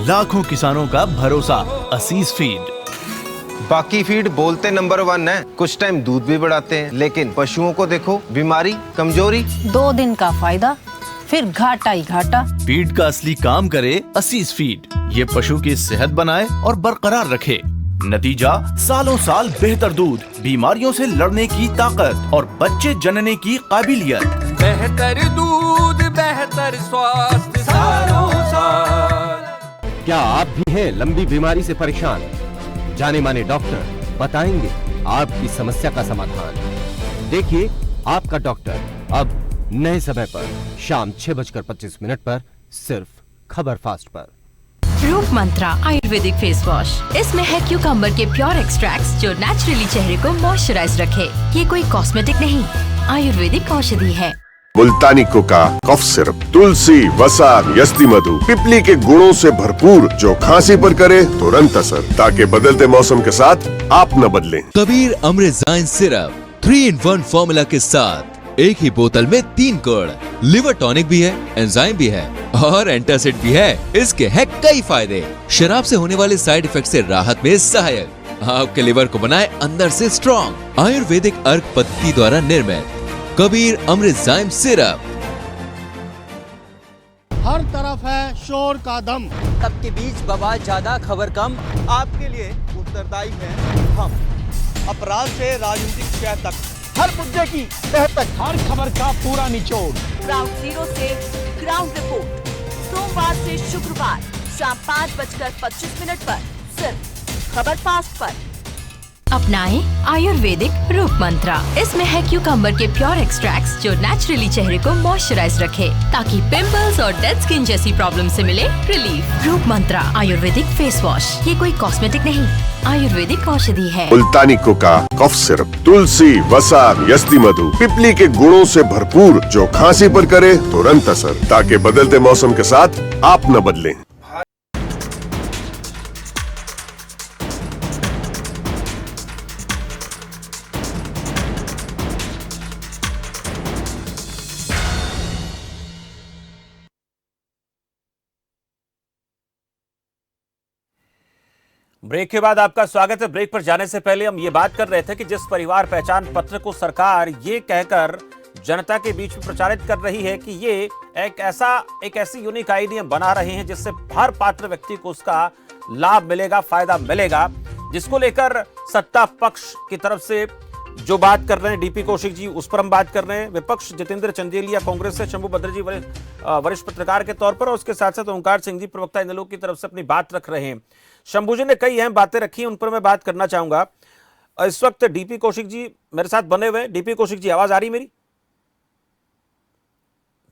लाखों किसानों का भरोसा असीस फीड। बाकी फीड बोलते नंबर 1 है, कुछ टाइम दूध भी बढ़ाते हैं, लेकिन पशुओं को देखो बीमारी, कमजोरी। 2 दिन का फायदा, फिर घाटा ही घाटा। फीड का असली काम करे असीस फीड। ये पशु की सेहत बनाए और बरकरार रखे। नतीजा सालों साल बेहतर दूध, बीमारियों से लड़ने की ताकत और बच्चे जनने की काबिलियत। बेहतर दूध, बेहतर स्वास्थ्य सालों साल। क्या आप भी हैं लंबी बीमारी से परेशान? जाने माने डॉक्टर बताएंगे आपकी समस्या का समाधान। देखिए आपका डॉक्टर अब नए समय पर शाम 6:25 पर सिर्फ खबर फास्ट पर। रूप मंत्रा आयुर्वेदिक फेस वॉश, इसमें है क्यूकम्बर के प्योर एक्सट्रैक्ट्स जो नेचुरली चेहरे को मॉइस्चराइज रखे। ये कोई कॉस्मेटिक नहीं, आयुर्वेदिक औषधि है। मुल्तानी कोका कफ सिरप, तुलसी, वसा, यस्ती मधु, पिपली के गुणों से भरपूर, जो खांसी पर करे तुरंत असर, ताकि बदलते मौसम के साथ आप न बदलें। कबीर अमृतजाइन सिरप 3-in-1 फॉर्मूला के साथ एक ही बोतल में 3 गुण, लिवर टॉनिक भी है, एंजाइम भी है और एंटासिड भी है। इसके है कई फायदे। शराब से होने वाले साइड इफेक्ट से राहत में सहायक, आपके लिवर को बनाए अंदर से स्ट्रॉन्ग। आयुर्वेदिक अर्क पद्धति द्वारा निर्मित कबीर अमृतजाइम सिरप। हर तरफ है शोर का दम, सबके बीच बवाल ज्यादा खबर कम। आपके लिए उत्तरदायी है हम। अपराध से राजनीतिक शिकायत तक, हर मुद्दे की तह तक, हर खबर का पूरा निचोड़। ग्राउंड जीरो से ग्राउंड रिपोर्ट, सोमवार से शुक्रवार शाम 5:25 पर सिर्फ खबर फास्ट पर। अपनाएं आयुर्वेदिक रूप मंत्रा, इसमें है क्यूकम्बर के प्योर एक्सट्रैक्ट्स जो नेचुरली चेहरे को मॉइस्चराइज रखे, ताकि पिंपल्स और डेड स्किन जैसी प्रॉब्लम से मिले रिलीफ। रूप मंत्रा आयुर्वेदिक फेस वॉश, ये कोई कॉस्मेटिक नहीं, आयुर्वेदिक औषधि है। मुल्तानी कोका कफ सिरप, तुलसी, वसा, यस्ती मधु, पिपली के गुणों से भरपूर, जो खांसी पर करे तुरंत असर, ताकि बदलते मौसम के साथ आप न बदलें। ब्रेक के बाद आपका स्वागत है। ब्रेक पर जाने से पहले हम ये बात कर रहे थे कि जिस परिवार पहचान पत्र को सरकार ये कहकर जनता के बीच में प्रचारित कर रही है कि ये एक ऐसी यूनिक आईडी बना रहे हैं जिससे हर पात्र व्यक्ति को उसका लाभ मिलेगा, फायदा मिलेगा, जिसको लेकर सत्ता पक्ष की तरफ से जो बात कर रहे हैं डीपी कौशिक जी, उस पर हम बात कर रहे हैं। विपक्ष जितेंद्र चंदेलिया कांग्रेस से, शंभू भद्र जी वरिष्ठ पत्रकार के तौर पर, और उसके साथ साथ ओंकार सिंह जी प्रवक्ता इनेलो की तरफ से अपनी बात रख रहे हैं। शंभू जी ने कई अहम बातें रखी हैं, उन पर मैं बात करना चाहूंगा। इस वक्त डीपी कौशिक जी मेरे साथ बने हुए हैं। डीपी कौशिक जी, आवाज आ रही मेरी?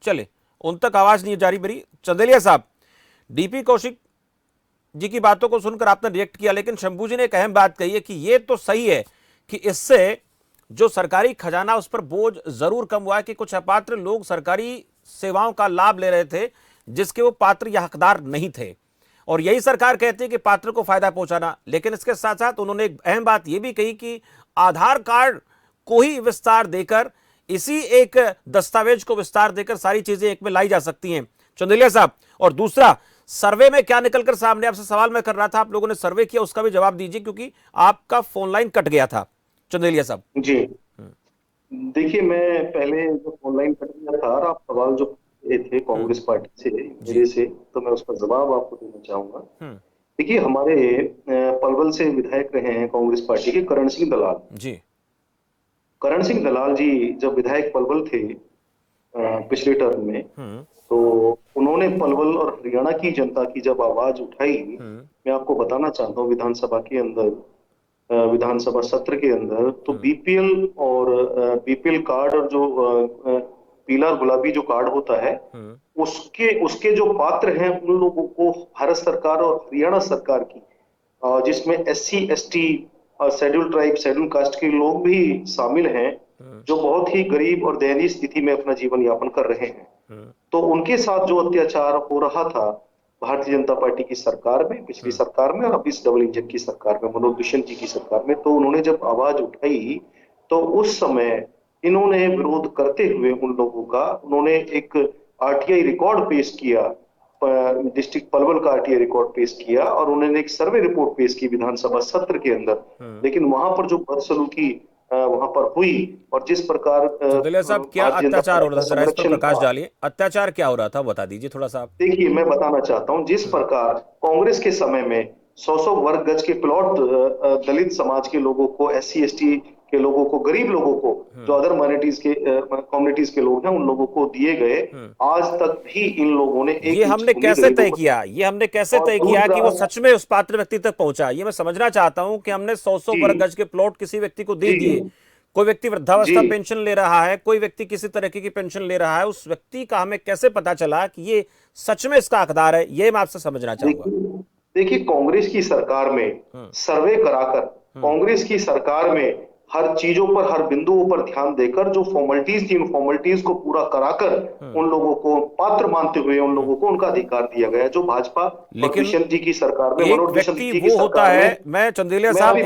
चले, उन तक आवाज नहीं जा रही मेरी। चंदेलिया साहब, डीपी कौशिक जी की बातों को सुनकर आपने रिएक्ट किया, लेकिन शंभू जी ने एक अहम बात कही है कि यह तो सही है कि इससे जो सरकारी खजाना उस पर बोझ जरूर कम हुआ है कि कुछ अपात्र लोग सरकारी सेवाओं का लाभ ले रहे थे जिसके वो पात्र या हकदार नहीं थे, और यही सरकार कहती है कि पात्र को फायदा पहुंचाना। लेकिन इसके साथ साथ उन्होंने एक अहम बात यह भी कही कि आधार कार्ड को ही विस्तार देकर, इसी एक दस्तावेज को विस्तार देकर सारी चीजें एक में लाई जा सकती हैं। चंदेलिया साहब, और दूसरा, सर्वे में क्या निकलकर सामने, आपसे सवाल मैं कर रहा था, आप लोगों ने सर्वे किया, उसका भी जवाब दीजिए क्योंकि आपका फोन लाइन कट गया था। चंदेलिया साहब जी, देखिए मैं पहले जो ऑनलाइन कट गया था और आप सवाल जो थे कांग्रेस पार्टी से मेरे से, तो मैं उसका जवाब आपको देना चाहूंगा। देखिए, हमारे पलवल से विधायक रहे हैं कांग्रेस पार्टी के करण सिंह दलाल जी। करण सिंह दलाल जी जब विधायक पलवल थे पिछले टर्म में, तो उन्होंने उन्होंने पलवल और हरियाणा की जनता की जब आवाज उठाई, मैं आपको बताना चाहता हूँ विधानसभा के अंदर, विधानसभा सत्र के अंदर, तो बीपीएल और बीपीएल कार्ड और जो पीला और गुलाबी जो कार्ड होता है उसके जो पात्र हैं उन लोगों को भारत सरकार और हरियाणा सरकार की, जिसमें SC ST और शेड्यूल ट्राइब शेड्यूल कास्ट के लोग भी शामिल हैं, जो बहुत ही गरीब और दयनीय स्थिति में अपना जीवन यापन कर रहे हैं, तो उनके साथ जो अत्याचार हो रहा था भारतीय जनता पार्टी की सरकार में, पिछली सरकार में और अब इस डबल इंजन की सरकार में, मनोज दुष्यंत जी की सरकार में, तो उन्होंने जब आवाज उठाई तो उस समय इन्होंने विरोध करते हुए उन लोगों का, उन्होंने एक RTI रिकॉर्ड पेश किया, डिस्ट्रिक्ट पलवल का RTI रिकॉर्ड पेश किया और उन्होंने एक सर्वे रिपोर्ट पेश की विधानसभा सत्र के अंदर। लेकिन वहां पर जो बदसलूकी वहां पर हुई और जिस प्रकार साहब क्या अत्याचार हो रहा था, जरा इस पर प्रकाश डालिए, अत्याचार क्या हो रहा था बता दीजिए थोड़ा सा। देखिए मैं बताना चाहता हूं, जिस प्रकार कांग्रेस के समय में 100 वर्ग गज के प्लॉट दलित समाज के लोगों को, SC ST के लोगों को, गरीब लोगों को, जो अदर माइनॉरिटीज के कम्युनिटीज के लोग हैं उन लोगों को दिए गए। आज तक भी इन लोगों ने ये हमने कैसे तय किया, ये हमने कैसे तय किया कि वो सच में उस पात्र व्यक्ति तक पहुंचा? ये मैं समझना चाहता हूं कि हमने 100 वर्ग गज के प्लॉट किसी व्यक्ति को दे दिए, कोई व्यक्ति वृद्धावस्था पेंशन ले रहा है, कोई व्यक्ति किसी तरीके की पेंशन ले रहा है, उस व्यक्ति का हमें कैसे पता चला कि ये सच में इसका हकदार है? ये मैं आपसे समझना चाहूंगा। देखिए कांग्रेस की सरकार में सर्वे कराकर, कांग्रेस की सरकार में हर चीजों पर, हर बिंदुओं पर ध्यान देकर जो फॉर्मेलिटीज थी, उन फॉर्मेलिटीज को पूरा कराकर उन लोगों को पात्र मानते हुए उन लोगों को उनका अधिकार दिया गया, जो भाजपा दुष्यंत जी की सरकार में, मनोज दुष्यंत जी की सरकार में। मैं चंदेलिया साहब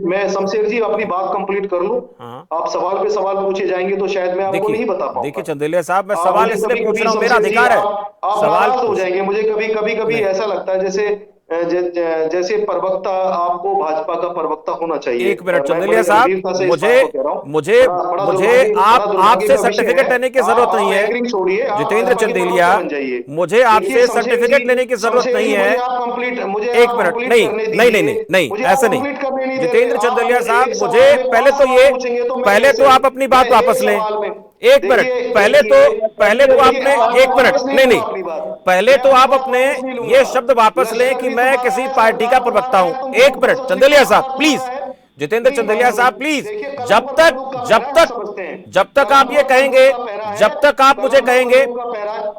मैं शमशेर जी अपनी बात कंप्लीट कर लूं, आप सवाल पे सवाल पूछे जाएंगे तो शायद मैं आपको नहीं बता पाऊंगा। देखिए चंदेलिया साहब, मैं सवाल इसलिए पूछ रहा हूं, मेरा अधिकार है। सवाल हो जाएंगे, मुझे कभी ऐसा लगता है जैसे प्रवक्ता, आपको भाजपा का प्रवक्ता होना चाहिए। एक मिनट चंदेलिया साहब, मुझे आपसे सर्टिफिकेट लेने की जरूरत नहीं है जितेंद्र चंदेलिया, मुझे आपसे सर्टिफिकेट लेने की जरूरत नहीं है। एक मिनट, नहीं ऐसे नहीं जितेंद्र चंदेलिया साहब, मुझे पहले तो आप अपनी बात वापस लें। एक मिनट, पहले तो आपने, एक मिनट, नहीं पहले तो आप अपने ये शब्द वापस लें कि मैं किसी पार्टी का प्रवक्ता हूं। एक मिनट चंदेलिया साहब प्लीज, जितेंद्र चंदेलिया साहब प्लीज, जब तक आप ये कहेंगे, जब तक आप मुझे कहेंगे,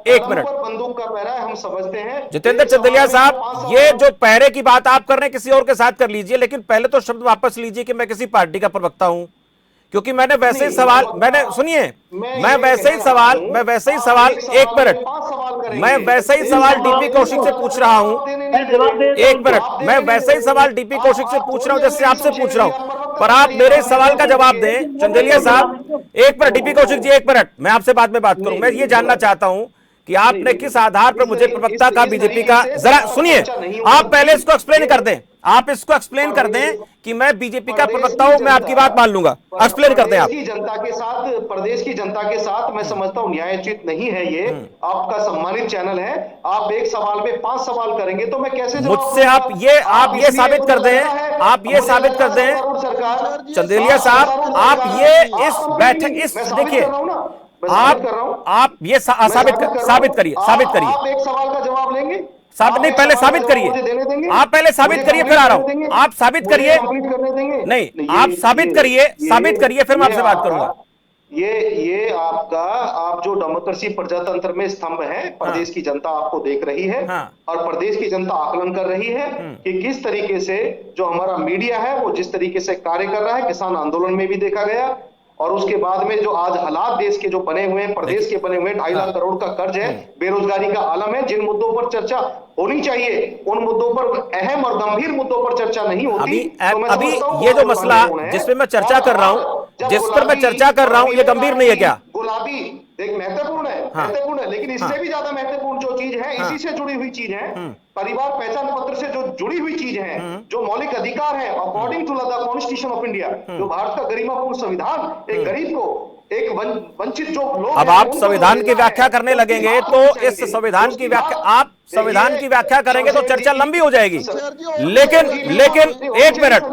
एक मिनट बंदूक का पैरा है, हम समझते हैं। जितेंद्र चंदेलिया साहब, ये जो पैरे की बात आप कर रहे हैं किसी और के साथ कर लीजिए, लेकिन पहले तो शब्द वापस लीजिए कि मैं किसी पार्टी का प्रवक्ता हूं, क्योंकि मैंने वैसे ही सवाल, सुनिए, मैं वैसे ही सवाल, एक मिनट, मैं वैसे ही सवाल डीपी कौशिक से पूछ रहा हूं। एक मिनट, मैं वैसे ही सवाल डीपी कौशिक से पूछ रहा हूं जैसे आपसे पूछ रहा हूं, पर आप मेरे सवाल का जवाब दें। चंदेलिया साहब एक मिनट, डीपी कौशिक जी एक मिनट, मैं आपसे बाद में बात करूं। मैं ये जानना चाहता हूं कि आपने किस आधार पर मुझे प्रवक्ता का बीजेपी का, जरा सुनिए, आप पहले इसको एक्सप्लेन कर दें, आप इसको एक्सप्लेन कर दें कि मैं बीजेपी का प्रवक्ता हूं, मैं आपकी बात मान लूंगा। एक्सप्लेन कर दें आप। जनता के साथ, प्रदेश की जनता के साथ मैं समझता हूं न्यायोचित नहीं है ये। आपका सम्मानित चैनल है, आप एक सवाल में 5 सवाल करेंगे तो मैं कैसे मुझसे आप ये साबित कर दें, आप ये साबित कर दें चंदेलिया साहब, आप ये इस बैठक, इस देखिए आप ये साबित करिए। आप एक सवाल का जवाब लेंगे? नहीं, पहले साबित करिए, आप पहले साबित करिए, फिर आ रहा हूं। आप साबित करिए, नहीं आप साबित करिए, फिर मैं आपसे बात करूंगा। ये आपका, आप जो डेमोक्रेसी प्रजातंत्र में स्तंभ है, प्रदेश की जनता आपको देख रही है और प्रदेश की जनता आकलन कर रही है कि किस तरीके से जो हमारा मीडिया है वो जिस तरीके से कार्य कर रहा है। किसान आंदोलन में भी देखा गया और उसके बाद में जो आज हालात देश के जो बने हुए हैं, प्रदेश के बने हुए 2.5 लाख करोड़ का कर्ज है, बेरोजगारी का आलम है, जिन मुद्दों पर चर्चा होनी चाहिए उन मुद्दों पर, अहम और गंभीर मुद्दों पर चर्चा नहीं होती। अभी ये जो मसला जिसपे मैं चर्चा कर रहा हूं, जिस पर मैं चर्चा कर रहा हूं, ये गंभीर नहीं है क्या? गुलाबी एक महत्वपूर्ण है, लेकिन इससे भी ज्यादा महत्वपूर्ण जो चीज है, इसी से जुड़ी हुई चीज है, परिवार पहचान पत्र से जो जुड़ी हुई चीज है, जो मौलिक अधिकार है according to the constitution of India, जो भारत का गरिमापूर्ण संविधान, एक गरीब को, एक वंचित जो लोग, अब आप संविधान की व्याख्या करने लगेंगे तो इस संविधान की व्याख्या, आप संविधान की व्याख्या करेंगे तो चर्चा लंबी हो जाएगी। लेकिन एक मिनट,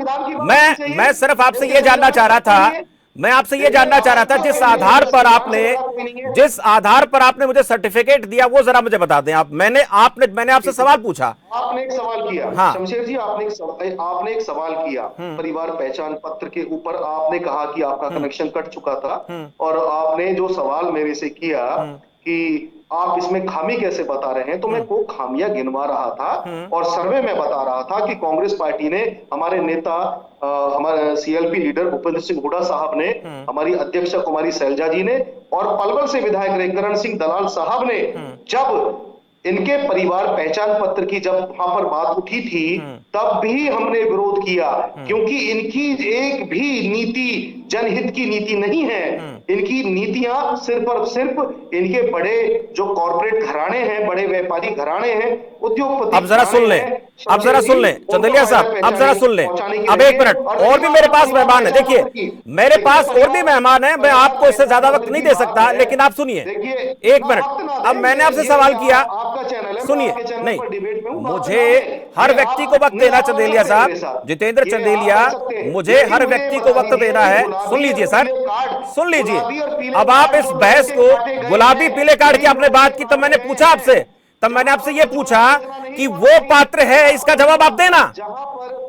मैं सिर्फ आपसे ये जानना चाह रहा था, मैं आपसे ये जानना चाह रहा था, जिस आधार पर आपने मुझे सर्टिफिकेट दिया वो जरा मुझे बता दें आप। मैंने आपसे सवाल पूछा, आपने एक सवाल किया। हाँ। शमशेर जी, आपने एक सवाल किया परिवार पहचान पत्र के ऊपर। आपने कहा कि आपका कनेक्शन कट चुका था और आपने जो सवाल मेरे से किया कि आप इसमें खामी कैसे बता रहे हैं, तो मैं वो खामियां गिनवा रहा था और सर्वे में बता रहा था कि कांग्रेस पार्टी ने, हमारे नेता हमारे सीएलपी लीडर भूपेंद्र सिंह हुड्डा साहब ने, हमारी अध्यक्षा कुमारी शैलजा जी ने और पलवल से विधायक रघुकरण सिंह दलाल साहब ने, जब इनके परिवार पहचान पत्र की जब वहां पर बात उठी थी तब भी हमने विरोध किया, क्योंकि इनकी एक भी नीति जनहित की नीति नहीं है। इनकी नीतियां सिर्फ और सिर्फ इनके बड़े जो कॉर्पोरेट घराने हैं, बड़े व्यापारी घराने हैं, उद्योगपति। अब जरा सुन लें चंदेलिया साहब, अब जरा सुन लें। अब एक मिनट, और भी मेरे पास मेहमान है। देखिए मेरे पास और भी मेहमान है, मैं आपको इससे ज्यादा वक्त नहीं दे सकता, लेकिन आप सुनिए एक मिनट। अब मैंने आपसे सवाल किया, सुनिए, नहीं मुझे हर व्यक्ति को वक्त देना, चंदेलिया साहब, जितेंद्र चंदेलिया, मुझे हर व्यक्ति को वक्त देना है। सुन लीजिए सर, सुन लीजिए। अब आप इस बहस को, गुलाबी पीले कार्ड की आपने बात की, तब मैंने पूछा आपसे, तब मैंने आपसे यह पूछा कि वो पात्र है, इसका जवाब आप देना।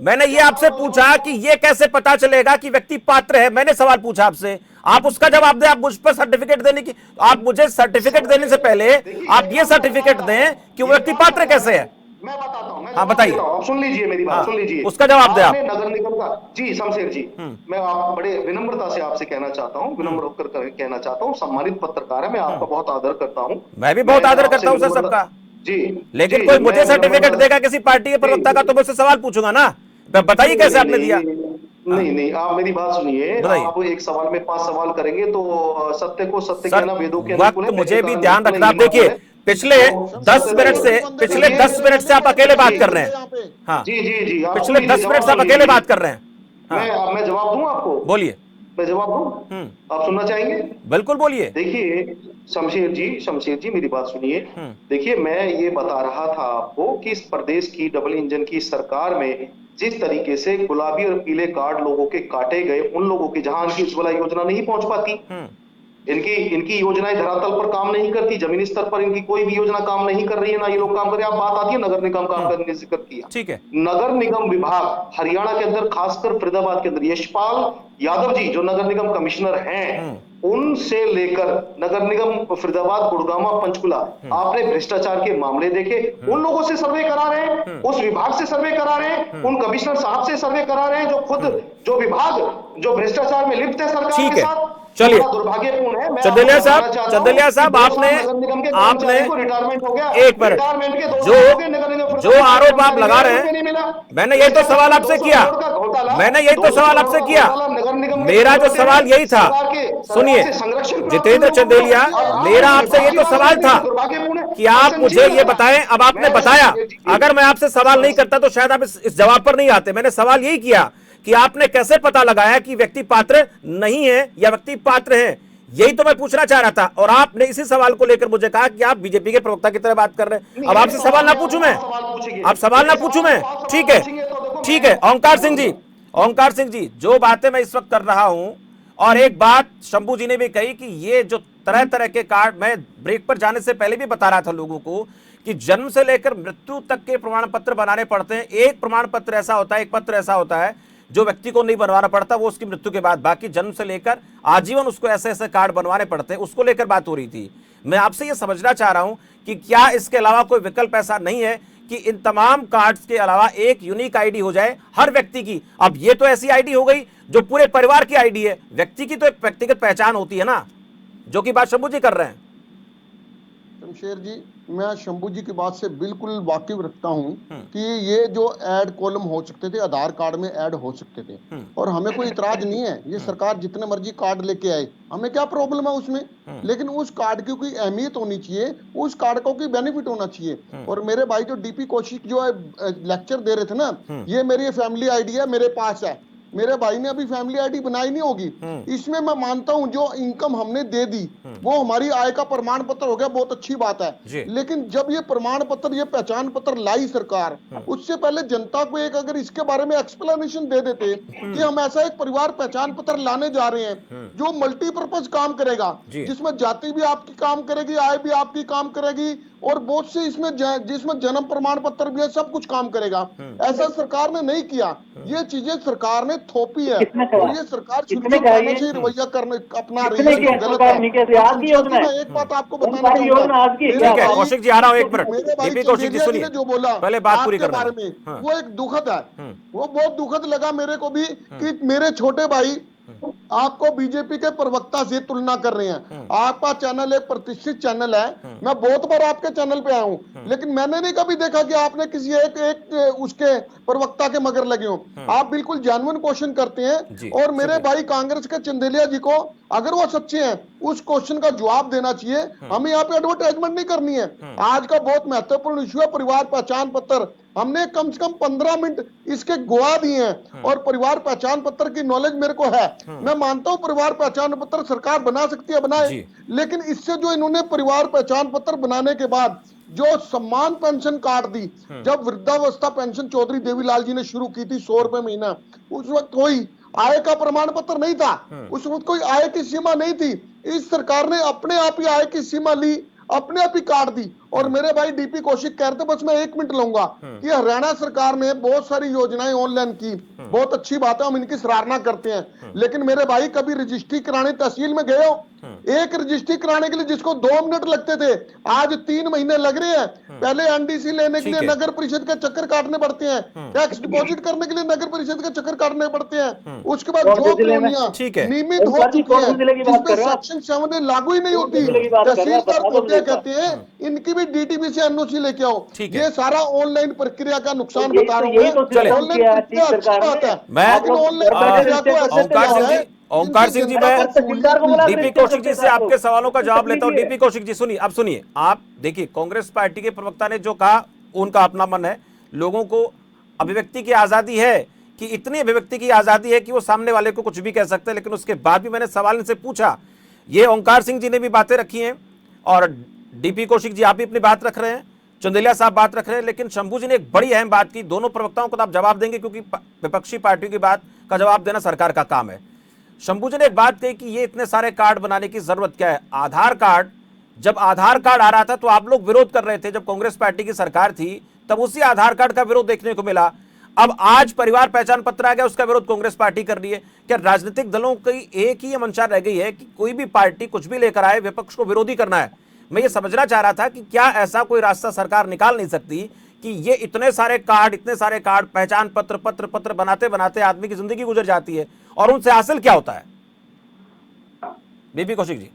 मैंने ये आपसे पूछा कि ये कैसे पता चलेगा कि व्यक्ति पात्र है, मैंने सवाल पूछा आपसे, आप उसका जवाब दें। आप मुझ पर सर्टिफिकेट देने की, आप मुझे सर्टिफिकेट देने से पहले आप ये सर्टिफिकेट दें कि वो व्यक्ति पात्र कैसे है। मैं बताता हूं, हाँ बताइए, सुन लीजिए मेरी बात, सुन लीजिए, उसका जवाब दे आप। नगर निगम का, जी शमशेर जी, मैं आप बड़े विनम्रता से आपसे कहना चाहता हूं, विनम्र होकर कहना चाहता हूं, सम्मानित पत्रकार है, मैं आपका बहुत आदर करता हूं। मैं भी बहुत आदर करता हूं सर सबका जी, लेकिन कोई मुझे सर्टिफिकेट देगा किसी पार्टी के प्रवक्ता का, तो मुझसे सवाल पूछूंगा ना, बताइए कैसे आपने दिया। नहीं, आप मेरी बात सुनिए। आप एक सवाल में 5 सवाल करेंगे तो सत्य को सत्य कहना वेदों के अनुकूल है। मुझे भी ध्यान रखना। देखिए पिछले 10 मिनट से आप अकेले बात कर रहे हैं। हाँ जी, पिछले 10 मिनट से आप अकेले बात कर रहे हैं। मैं जवाब दूं आपको? बोलिए। मैं जवाब दूं? आप सुनना चाहेंगे? बिल्कुल बोलिए। देखिए शमशेर जी मेरी बात सुनिए। देखिए मैं ये बता रहा था आपको कि इस प्रदेश की डबल इंजन की सरकार में जिस तरीके से गुलाबी और पीले कार्ड लोगों के काटे गए, उन लोगों के जहां इनकी उज्ज्वला योजना नहीं पहुंच पाती, इनकी योजनाएं धरातल पर काम नहीं करती, जमीनी स्तर पर इनकी कोई भी योजना काम नहीं कर रही है, ना ये लोग काम कर रहे हैं। आप बात आती है नगर निगम काम करने से जिक्र किया, ठीक है। नगर निगम विभाग हरियाणा के अंदर, खासकर फरीदाबाद के अंदर यशपाल यादव जी जो नगर निगम कमिश्नर हैं, उनसे लेकर नगर निगम फरीदाबाद, गुड़गांव, पंचकुला, आपने भ्रष्टाचार के मामले देखे, उन लोगों से सर्वे करा रहे हैं, उस विभाग से सर्वे करा रहे हैं, उन कमिश्नर साहब से सर्वे करा रहे हैं जो खुद जो विभाग जो भ्रष्टाचार में लिप्त है सरकार के साथ। चलिए दुर्भाग्यपूर्ण है। चंदेलिया साहब आपने रिटायरमेंट हो गया, एक मिनट, जो आरोप आप लगा रहे हैं, मैंने यही तो सवाल आपसे किया, मेरा जो सवाल यही था। सुनिए जितेंद्र चंदेलिया, मेरा आपसे ये तो सवाल था कि आप मुझे ये बताएं। अब आपने बताया, अगर मैं आपसे सवाल नहीं करता तो शायद आप इस जवाब पर नहीं आते। मैंने सवाल यही किया कि आपने कैसे पता लगाया कि व्यक्ति पात्र नहीं है या व्यक्ति पात्र है, यही तो मैं पूछना चाह रहा था। और आपने इसी सवाल को लेकर मुझे कहा कि आप बीजेपी के प्रवक्ता की तरह बात कर रहे हैं। अब आपसे सवाल ना पूछूं मैं, आप सवाल ना पूछूं मैं, ठीक है। ओंकार सिंह जी, जो बातें मैं इस वक्त कर रहा हूं, और एक बात शंभू जी ने भी कही कि ये जो तरह तरह के कार्ड, मैं ब्रेक पर जाने से पहले भी बता रहा था लोगों को कि जन्म से लेकर मृत्यु तक के प्रमाण पत्र बनाने पड़ते हैं। एक प्रमाण पत्र ऐसा होता है, एक पत्र ऐसा होता है जो व्यक्ति को नहीं बनवाना पड़ता, वो उसकी मृत्यु के बाद, बाकी जन्म से लेकर आजीवन उसको ऐसे ऐसे कार्ड बनवाने पड़ते हैं। उसको लेकर बात हो रही थी। मैं आपसे ये समझना चाह रहा हूं कि क्या इसके अलावा कोई विकल्प ऐसा नहीं है कि इन तमाम कार्ड्स के अलावा एक यूनिक आईडी हो जाए हर व्यक्ति की। अब ये तो ऐसी आईडी हो गई जो पूरे परिवार की आईडी है, व्यक्ति की तो एक व्यक्तिगत पहचान होती है ना, जो कि बात शंभू जी कर रहे हैं। शमशेर जी, मैं शंभू जी की बात से बिल्कुल वाकिफ रखता हूं कि ये जो ऐड कॉलम हो सकते थे, आधार कार्ड में ऐड हो सकते थे, और हमें कोई इतराज नहीं है। ये सरकार जितने मर्जी कार्ड लेके आए, हमें क्या प्रॉब्लम है उसमें, लेकिन उस कार्ड की कोई अहमियत होनी चाहिए, उस कार्ड का कोई बेनिफिट होना चाहिए। और मेरे भाई जो डीपी कौशिक जो लेक्चर दे रहे थे ना, ये मेरी फैमिली आईडी है, मेरे पास है, मेरे भाई ने अभी फैमिली आईडी बनाई नहीं होगी। इसमें मैं मानता हूं जो इनकम हमने दे दी वो हमारी आय का प्रमाण पत्र हो गया, बहुत अच्छी बात है। लेकिन जब ये प्रमाण पत्र, ये पहचान पत्र लाई सरकार, उससे पहले जनता को एक अगर इसके बारे में एक्सप्लेनेशन दे देते कि हम ऐसा एक परिवार पहचान पत्र लाने जा रहे हैं जो मल्टीपर्पज काम करेगा, जिसमें जाति भी आपकी काम करेगी, आय भी आपकी काम करेगी और बहुत से इसमें जिसमें जन्म प्रमाण पत्र भी है, सब कुछ काम करेगा। ऐसा सरकार ने नहीं किया, ये चीजें सरकार ने थोपी है और ये सरकार से रवैया करने अपना रही है, गलत है। एक बात आपको बताना चाहूंगा, कौशिक जी आ रहा हूँ एक मिनट, डीपी कौशिक जी सुनिए, जो बोला पहले बात पूरी करना बारे में, वो एक दुखद है, वो बहुत दुखद लगा मेरे को भी कि मेरे छोटे भाई आपको बीजेपी के प्रवक्ता से तुलना कर रहे हैं। आपका चैनल एक प्रतिष्ठित चैनल है, मैं बहुत बार आपके चैनल पे आया हूं, लेकिन मैंने नहीं कभी देखा कि आपने किसी एक उसके प्रवक्ता के मगर लगे हो। आप बिल्कुल जेन्युइन क्वेश्चन करते हैं और मेरे भाई कांग्रेस के चंदेलिया जी को अगर वो सच्चे हैं उस क्वेश्चन का जवाब देना चाहिए। हमें यहाँ पे एडवर्टाइजमेंट नहीं करनी है। आज का बहुत महत्वपूर्ण इशू है परिवार पहचान पत्र, हमने कम से कम 15 मिनट इसके गवा दिए हैं और परिवार पहचान पत्र की नॉलेज मेरे को है। मैं मानता हूं परिवार पहचान पत्र सरकार बना सकती है, बनाए, लेकिन इससे जो इन्होंने परिवार पहचान पत्र बनाने के बाद जो सम्मान पेंशन काट दी, जब वृद्धावस्था पेंशन चौधरी देवीलाल जी ने शुरू की थी 100 रुपए महीना, उस वक्त कोई आय का प्रमाण पत्र नहीं था, उस वक्त कोई आय की सीमा नहीं थी। इस सरकार ने अपने आप ही आय की सीमा ली, अपने आप ही काट दी। और मेरे भाई डीपी कौशिक कह रहे थे, बस मैं 1 मिनट लूंगा, कि हरियाणा सरकार ने बहुत सारी योजनाएं ऑनलाइन की, बहुत अच्छी बात है, हम इनकी सराहना करते हैं। लेकिन मेरे भाई कभी रजिस्ट्री कराने तहसील में गए हो? एक रजिस्ट्री कराने के लिए जिसको 2 मिनट लगते थे आज 3 महीने लग रहे हैं। पहले एनडीसी लेने के लिए नगर परिषद के चक्कर काटने पड़ते हैं, टैक्स डिपॉजिट करने के लिए नगर परिषद के चक्कर काटने पड़ते हैं। उसके बाद जो कॉलोनियां नियमित हो चुकी है जिसमें सेक्शन 7 लागू ही नहीं होती, तहसीलदार को क्या कहते हैं, इनकी भी डीटीबी से एनओसी लेके आओ। ये सारा ऑनलाइन प्रक्रिया का नुकसान बता रहा हूँ। ऑनलाइन प्रक्रिया अच्छी बात है, लेकिन ऑनलाइन प्रक्रिया को ओंकार सिंह जी, मैं डीपी कौशिक जी से आपके सवालों का जवाब लेता हूं। डीपी कौशिक जी सुनिए, अब सुनिए, आप देखिए कांग्रेस पार्टी के प्रवक्ता ने जो कहा उनका अपना मन है, लोगों को अभिव्यक्ति की आजादी है, कि इतनी अभिव्यक्ति की आजादी है कि वो सामने वाले को कुछ भी कह सकते हैं। लेकिन उसके बाद भी मैंने सवाल इनसे पूछा, ये ओंकार सिंह जी ने भी बातें रखी हैं और डीपी कौशिक जी आप भी अपनी बात रख रहे हैं, चंदेलिया साहब बात रख रहे हैं, लेकिन शंभू जी ने एक बड़ी अहम बात की। दोनों प्रवक्ताओं को तो आप जवाब देंगे क्योंकि विपक्षी पार्टियों की बात का जवाब देना सरकार का काम है। शंभू जी ने एक बात कही कि ये इतने सारे कार्ड बनाने की जरूरत क्या है। आधार कार्ड, जब आधार कार्ड आ रहा था तो आप लोग विरोध कर रहे थे, जब कांग्रेस पार्टी की सरकार थी तब उसी आधार कार्ड का विरोध देखने को मिला। अब आज परिवार पहचान पत्र आ गया, उसका विरोध कांग्रेस पार्टी कर रही है। क्या राजनीतिक दलों की एक ही मंशा रह गई है कि कोई भी पार्टी कुछ भी लेकर आए विपक्ष को विरोधी करना है? मैं ये समझना चाह रहा था कि क्या ऐसा कोई रास्ता सरकार निकाल नहीं सकती कि ये इतने सारे कार्ड पहचान पत्र बनाते बनाते आदमी की जिंदगी गुजर जाती है और उनसे हासिल क्या होता है? बीपी कौशिक जी।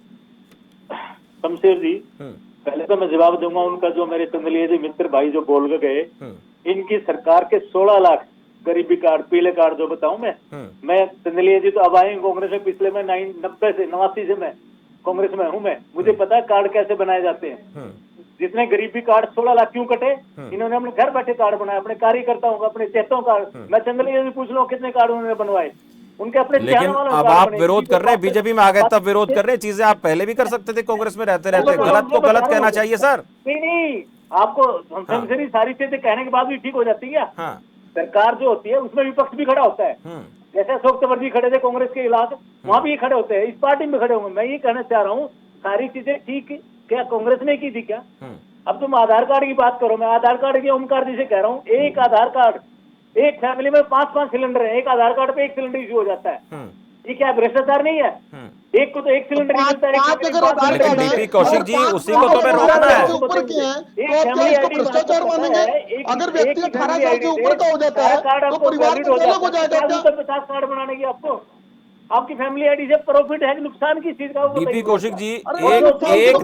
शमशेर जी, पहले तो मैं जवाब दूंगा उनका, जो मेरे चंदेलिया जी मित्र भाई जो बोल के गए, इनकी सरकार के 16 लाख गरीबी कार्ड, पीले कार्ड जो बताऊं मैं चंदेलिया जी तो अब आए कांग्रेस में, पिछले में 89 से मैं कांग्रेस में हूं। मैं मुझे पता है कार्ड कैसे बनाए जाते हैं। जितने गरीबी कार्ड 16 लाख क्यों कटे, इन्होंने अपने घर बैठे कार्ड बनाए, अपने कार्यकर्ताओं का, अपने चेतों का। मैं चंदेलिया जी पूछ लो कितने कार्ड उन्होंने बनवाए, उनके अपने। लेकिन अब आप विरोध कर रहे हैं, बीजेपी में आ गए तब विरोध कर रहे हैं। चीजें आप पहले भी कर सकते थे कांग्रेस में रहते रहते, गलत को गलत कहना चाहिए सर। नहीं, आपको सारी चीजें कहने के बाद भी ठीक हो जाती है। सरकार जो होती है उसमें विपक्ष भी खड़ा होता है, जैसे अशोक तंवर खड़े थे कांग्रेस के खिलाफ, वहां भी खड़े होते हैं, इस पार्टी में खड़े होंगे। मैं ये कहना चाह रहा हूँ सारी चीजें ठीक क्या कांग्रेस ने की थी क्या? अब तुम आधार कार्ड की बात करो, मैं आधार कार्ड की ओमकार जी से कह रहा हूँ, एक आधार कार्ड, एक फैमिली में 5-5 सिलेंडर है, एक आधार कार्ड पे 1 सिलेंडर इश्यू हो जाता है। ये क्या भ्रष्टाचार नहीं है? एक को तो 1 सिलेंडर मिलता है। डीपी कौशिक जी, उसी को तो मैं रोकना है। भ्रष्टाचार मानेंगे? अगर व्यक्ति 18 साल से ऊपर का हो जाता है तो परिवार को अलग हो जाएगा क्या? 50 कार्ड बनाने की आपको आपकी फैमिली आईडी से प्रॉफिट है कि नुकसान किस चीज का? डीपी कौशिक जी, एक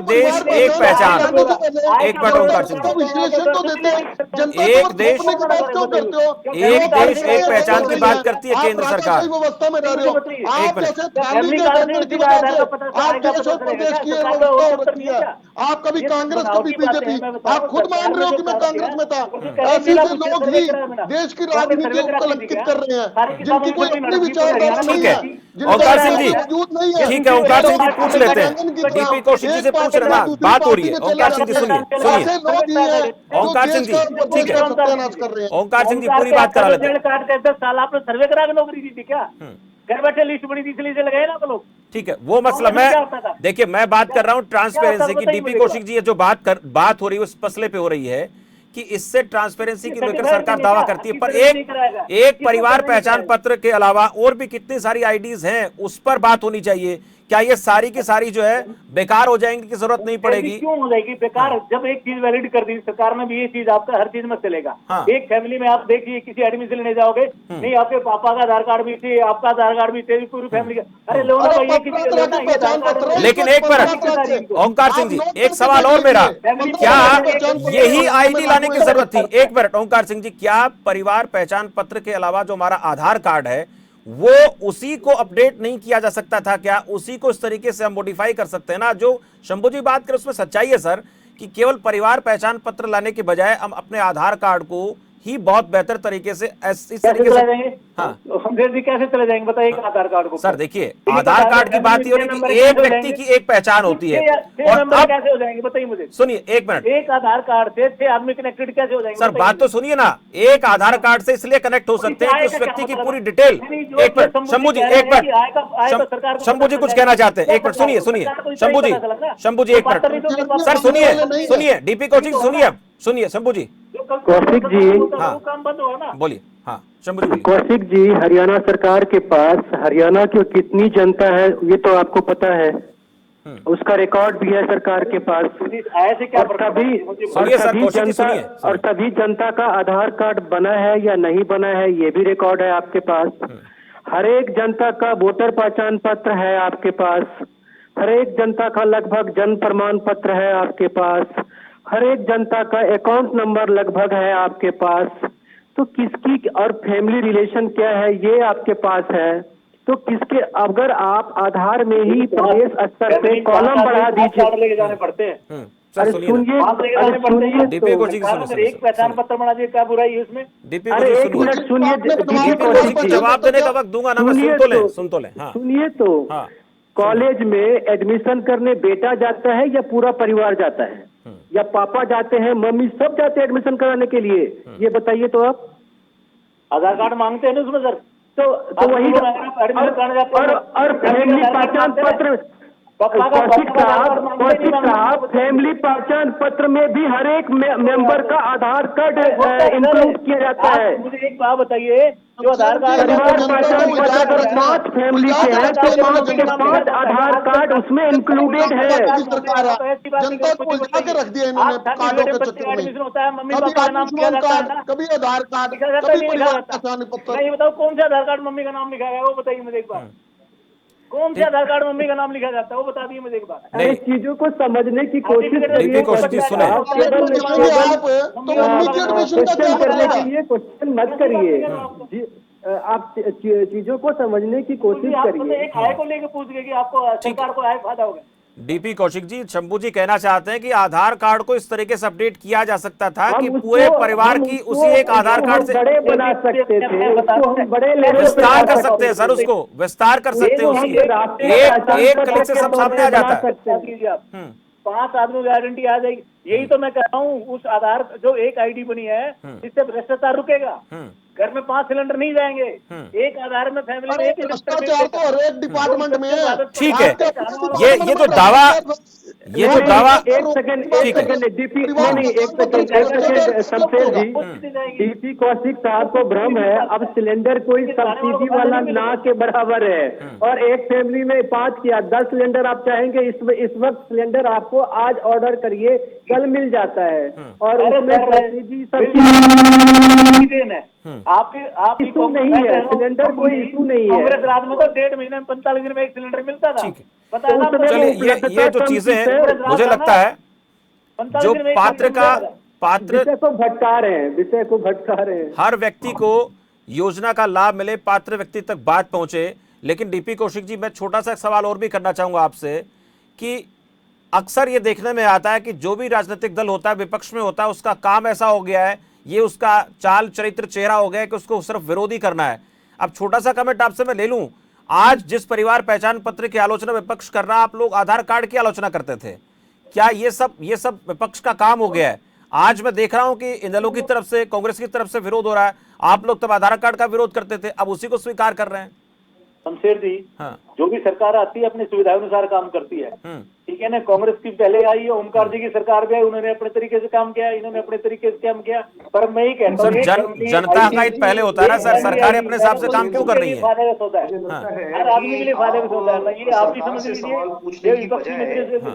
देश एक पहचान, एक मिनट ओंकार सिंह जी, एक देश एक पहचान की बात करती है केंद्र सरकार। व्यवस्था में रह रहे हो आप, जैसे फैमिली के आधार की बात है, आप देश और प्रदेश की व्यवस्था हो रखी है। आप कभी कांग्रेस कभी बीजेपी, आप खुद मान रहे हो कि मैं कांग्रेस में था। ऐसे लोग ही देश की राजनीति को कलंकित कर रहे हैं जिनकी कोई अपनी विचारधारा नहीं है। ओंकार सिंह जी, ठीक है, ओंकार सिंह जी पूछ लेते हैं, डीपी कौशिक जी से पूछ रहे हैं, बात हो रही है। ओंकार सिंह जी सुनिए, ओंकार सिंह जी, ठीक है, ओंकार सिंह जी पूरी बात करा लेते हैं। 10 साल आपने सर्वे करा के नौकरी दी थी क्या? घर बैठे लिस्ट बड़ी थी इसलिए से लगाए ना तो लोग। ठीक है, वो मसला मैं देखिए, मैं बात कर रहा हूँ ट्रांसपेरेंसी की। डीपी कौशिक जी, ये जो बात हो रही है उस मसले पे हो रही है कि इससे ट्रांसपेरेंसी की लेकर सरकार दावा करती है, पर एक परिवार पहचान पत्र के अलावा और भी कितनी सारी आईडीज हैं, उस पर बात होनी चाहिए। क्या ये सारी की सारी जो है बेकार हो जाएंगी की जरूरत नहीं पड़ेगी? क्यों हो जाएगी बेकार? जब एक चीज वैलिड कर दी सरकार ने भी, ये चीज आपका हर चीज में चलेगा। एक फैमिली में आप देखिए, किसी एडमिशन लेने जाओगे, नहीं आपके पापा का आधार कार्ड भी थे, आपका आधार कार्ड भी थे, पूरी फैमिली का। अरे लो ना ये किसी। लेकिन एक मिनट ओंकार सिंह जी, एक सवाल और मेरा, क्या यही आईडी लाने की जरूरत थी? एक मिनट ओंकार सिंह जी, क्या परिवार पहचान पत्र के अलावा जो हमारा आधार कार्ड है वो उसी को अपडेट नहीं किया जा सकता था? क्या उसी को इस तरीके से हम मॉडिफाई कर सकते हैं ना? जो शंभू जी बात करें उसमें सच्चाई है सर, कि केवल परिवार पहचान पत्र लाने के बजाय हम अपने आधार कार्ड को ही बहुत बेहतर तरीके से इस तरीके से हम कैसे चले जाएंगे बताइए? एक आधार कार्ड को सर देखिए, आधार कार्ड की बात ही हो रही कि एक व्यक्ति की एक पहचान होती है, और अब कैसे हो जाएंगे बताइए मुझे? सुनिए एक मिनट, एक आधार कार्ड से 6 आदमी कनेक्टेड कैसे हो जाएंगे? सर बात तो सुनिए ना, एक आधार कार्ड से इसलिए कनेक्ट हो सकते हैं कि उस व्यक्ति की पूरी डिटेल। एक मिनट शंभू जी, एक मिनट शंभू जी कुछ कहना चाहते हैं, एक मिनट सुनिए शंभू जी एक मिनट सर सुनिए, डीपी कौशिक सुनिए शंभू जी। कौशिक जी, हाँ बोलिए। हाँ शंभू जी। कौशिक जी, हरियाणा सरकार के पास हरियाणा की कितनी जनता है ये तो आपको पता है, उसका रिकॉर्ड भी है सरकार के पास। और सभी जनता का आधार कार्ड बना है या नहीं बना है ये भी रिकॉर्ड है आपके पास। हर एक जनता का वोटर पहचान पत्र है आपके पास, हर एक जनता का लगभग जन्म प्रमाण पत्र है आपके पास, हर एक जनता का अकाउंट नंबर लगभग है आपके पास। तो किसकी और फैमिली रिलेशन क्या है ये आपके पास है। तो किसके, अगर आप आधार में ही प्रदेश स्तर पे कॉलम बढ़ा दीजिए, लेके जाने पड़ते हैं। सुनिए एक पहचान पत्र बना दिए, क्या बुराई है उसमें? एक मिनट सुनिए, जवाब देने का वक्त दूंगा ना, मैं सुन तो ले। सुनिए तो, कॉलेज में एडमिशन करने बेटा जाता है या पूरा परिवार जाता है, या पापा जाते हैं, मम्मी सब जाते हैं एडमिशन कराने के लिए? ये बताइए तो आप। आधार कार्ड मांगते हैं ना उसमें सर, तो वही और फैमिली पहचान पत्र, कौशिक साहब फैमिली पहचान पत्र में भी हर एक मेंबर का आधार कार्ड इंक्लूड किया जाता है। मुझे एक बात बताइए, जो आधार कार्ड परिवार पहचान पत्र अगर 5 फैमिली के हैं तो 5 के 5 आधार कार्ड उसमें इंक्लूडेड है। जनता को उलझा के रख दिया इन्होंने कार्डों के चक्कर में। कभी आयुष्मान कार्ड, कभी आधार कार्ड, कभी परिवार पहचान पत्र। नहीं बताओ कौन सा आधार कार्ड मम्मी का नाम लिखा गया वो बताइए मुझे एक बार। कौन से आधार कार्ड मम्मी का नाम लिखा जाता है वो बता दिए मुझे एक बार। नहीं, चीजों को समझने की कोशिश करिए। क्वेश्चन मत करिए, आप चीजों को समझने की कोशिश करिए। एक आय को लेकर पूछ गए कि आपको सरकार को आय फायदा होगा। डीपी कौशिक जी, शंभू जी कहना चाहते हैं कि आधार कार्ड को इस तरीके से अपडेट किया जा सकता था कि पूरे परिवार की उसी एक आधार कार्ड से बड़े बना सकते थे, बड़े विस्तार कर सकते हैं सर, उसको विस्तार कर सकते हैं, उसकी एक क्लिक से सब सामने आ जाता है। 5 आदमी की आइडेंटिटी आ जाएगी। यही तो मैं कह रहा हूँ, उस आधार जो एक आईडी बनी है इससे भ्रष्टाचार रुकेगा। घर में 5 सिलेंडर नहीं जाएंगे, एक आधार में फैमिली में भ्रष्टाचार तो हर एक डिपार्टमेंट में है। ठीक है, ये जो दावा ये जो दावा एक सेकंड डीपी नहीं एक सेकंड शमशेर जी, डीपी कौशिक साहब को भ्रम है अब सिलेंडर कोई सब्सिडी वाला ना के बराबर है, और एक फैमिली में 5 या 10 सिलेंडर आप चाहेंगे इस वक्त सिलेंडर आपको आज ऑर्डर करिए कल मिल जाता है, और उसमें सब्सिडी आप इशू नहीं है, सिलेंडर कोई इशू नहीं है। कांग्रेस राज में तो 1.5 महीने में 45 दिन में एक सिलेंडर मिलता था। चलिए ये जो चीजें हैं मुझे लगता है जो पात्र विषय को भटका रहे हैं हर व्यक्ति को योजना का लाभ मिले, पात्र व्यक्ति तक बात पहुंचे। लेकिन डीपी कौशिक जी, मैं छोटा सा सवाल और भी करना चाहूंगा आपसे कि अक्सर ये देखने में आता है कि जो भी राजनीतिक दल होता है, विपक्ष में होता है, उसका काम ऐसा हो गया है, ये उसका चाल चरित्र चेहरा हो गया है कि उसको सिर्फ विरोधी करना है। अब छोटा सा कमेंट आपसे मैं ले लूं, आज जिस परिवार पहचान पत्र की आलोचना विपक्ष कर रहा है, आप लोग आधार कार्ड की आलोचना करते थे, क्या ये सब विपक्ष का काम हो गया है? आज मैं देख रहा हूं कि इनेलो की तरफ से, कांग्रेस की तरफ से विरोध हो रहा है, आप लोग तब आधार कार्ड का विरोध करते थे, अब उसी को स्वीकार कर रहे हैं। शमशेर जी, हाँ। जो भी सरकार आती है अपनी सुविधा अनुसार काम करती है, ठीक है ना। कांग्रेस की पहले आई है, ओमकार जी की सरकार भी आई, उन्होंने अपने तरीके से काम किया, इन्होंने अपने तरीके से काम किया, पर मैं ही कहता हूं जनता का हित पहले होता है ना सर, सरकार अपने हिसाब से काम क्यों कर रही है? फायदे का सौदा है, हर आदमी के लिए फायदे का सौदा है। ये आप भी समझ लीजिए,